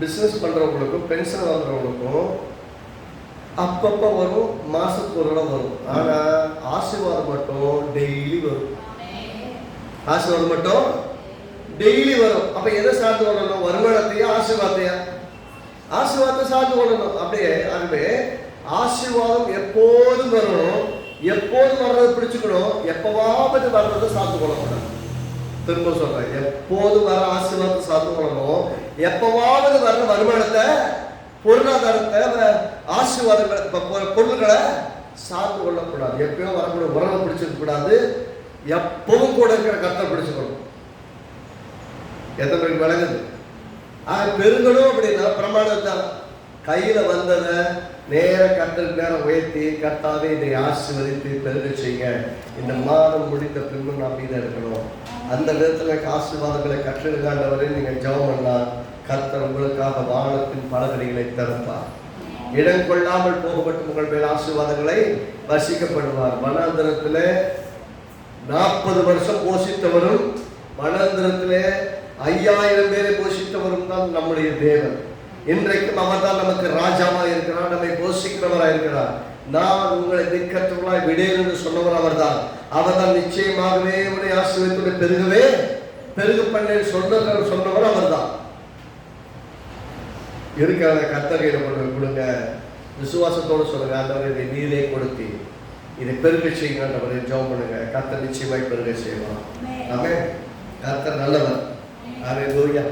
பிஸ்னஸ் பண்ணுறவங்களுக்கும் பென்ஷன் வாங்குறவங்களுக்கும் அப்பப்போ வரும், மாதத்துக்கு ஒரு தடவை வரும். ஆனால் ஆசீர்வாதம் மட்டும் டெய்லி வரும். ஆசீர்வாதம் மட்டும் டெய்லி வரும். அப்போ எதை சார்ந்து கொள்ளணும்? வருமானத்தையா ஆசீர்வாதத்தையா? ஆசீர்வாதத்தை சார்ந்து கொள்ளணும். அப்படியே அதுவே ஆசீர்வாதம் எப்போதும் வரும். எப்போதும் வர்றதை பிடிச்சுக்கணும், எப்பவாவது வர்றதை சார்ந்து கொள்ளக்கூடாது. திரும்ப சொல்றேன், எப்போதும் வர ஆசீர்வாதத்தை சார்ந்து கொள்ளணும், எப்பவாவது வர்ற வருமானத்தை, பொருளாதாரத்தை, ஆசீர்வாதங்களை, பொருள்களை சார்ந்து கொள்ளக்கூடாது. எப்பயும் வரக்கூடிய உறவை பிடிச்சிக்க கூடாது. எப்பவும் கூட இருக்கிற கர்த்தரை பிடிச்சுக்கணும். எத்தனை பேருக்கு விளங்குது? பெருங்கணும் அப்படின்னா பிரமாணம் தான். கையில வந்ததை நேர கர்த்தருக்கு நேரம் உயர்த்தி, கர்த்தாவே இதை ஆசீர்வதித்து பெருக செய்ய, இந்த மாதம் முடிந்த பின்பு நான் மீது இருக்கணும். அந்த விதத்தில் ஆசீர்வாதங்களை கற்றெடுக்காண்டவரை நீங்கள் ஜெபம் பண்ணலாம். கர்த்தர் உங்களுக்காக வானத்தின் பலகடிகளை திறப்பார். இடம் கொள்ளாமல் போகப்பட்டு உங்கள் மேல் ஆசீர்வாதங்களை வசிக்கப்படுவார். வனாந்திரத்திலே 40 வருஷம் போஷித்தவரும், வனாந்திரத்திலே 5000 பேரை போஷித்தவரும் தான் நம்முடைய தேவன். இன்றைக்கும் அவர் தான் நமக்கு ராஜாவாக இருக்கிறார், நம்மை போஷிக்கிறவராக இருக்கிறார். நான் உங்களை திக்கற்றவர்களாய் விடேன் என்று சொன்னவர் அவர் தான். அவர் தான் நிச்சயமாகவே உடைய ஆசீர்வாதத்துடைய பெருகு பண்ணேன் சொன்னவர் அவர் தான். இருக்கிற கர்த்தரையில கொண்டு கொடுங்க, விசுவாசத்தோடு சொல்லுங்க, ஆண்டவரை இதை நீரே கொடுத்து இதை பெருக செய்யுங்க, ஆண்டவரை ஜெபம் பண்ணுங்க. கர்த்தர் நிச்சயமாய் பெருக செய்வார். ஆமென். கர்த்தர் நல்லவர். ஹல்லேலூயா.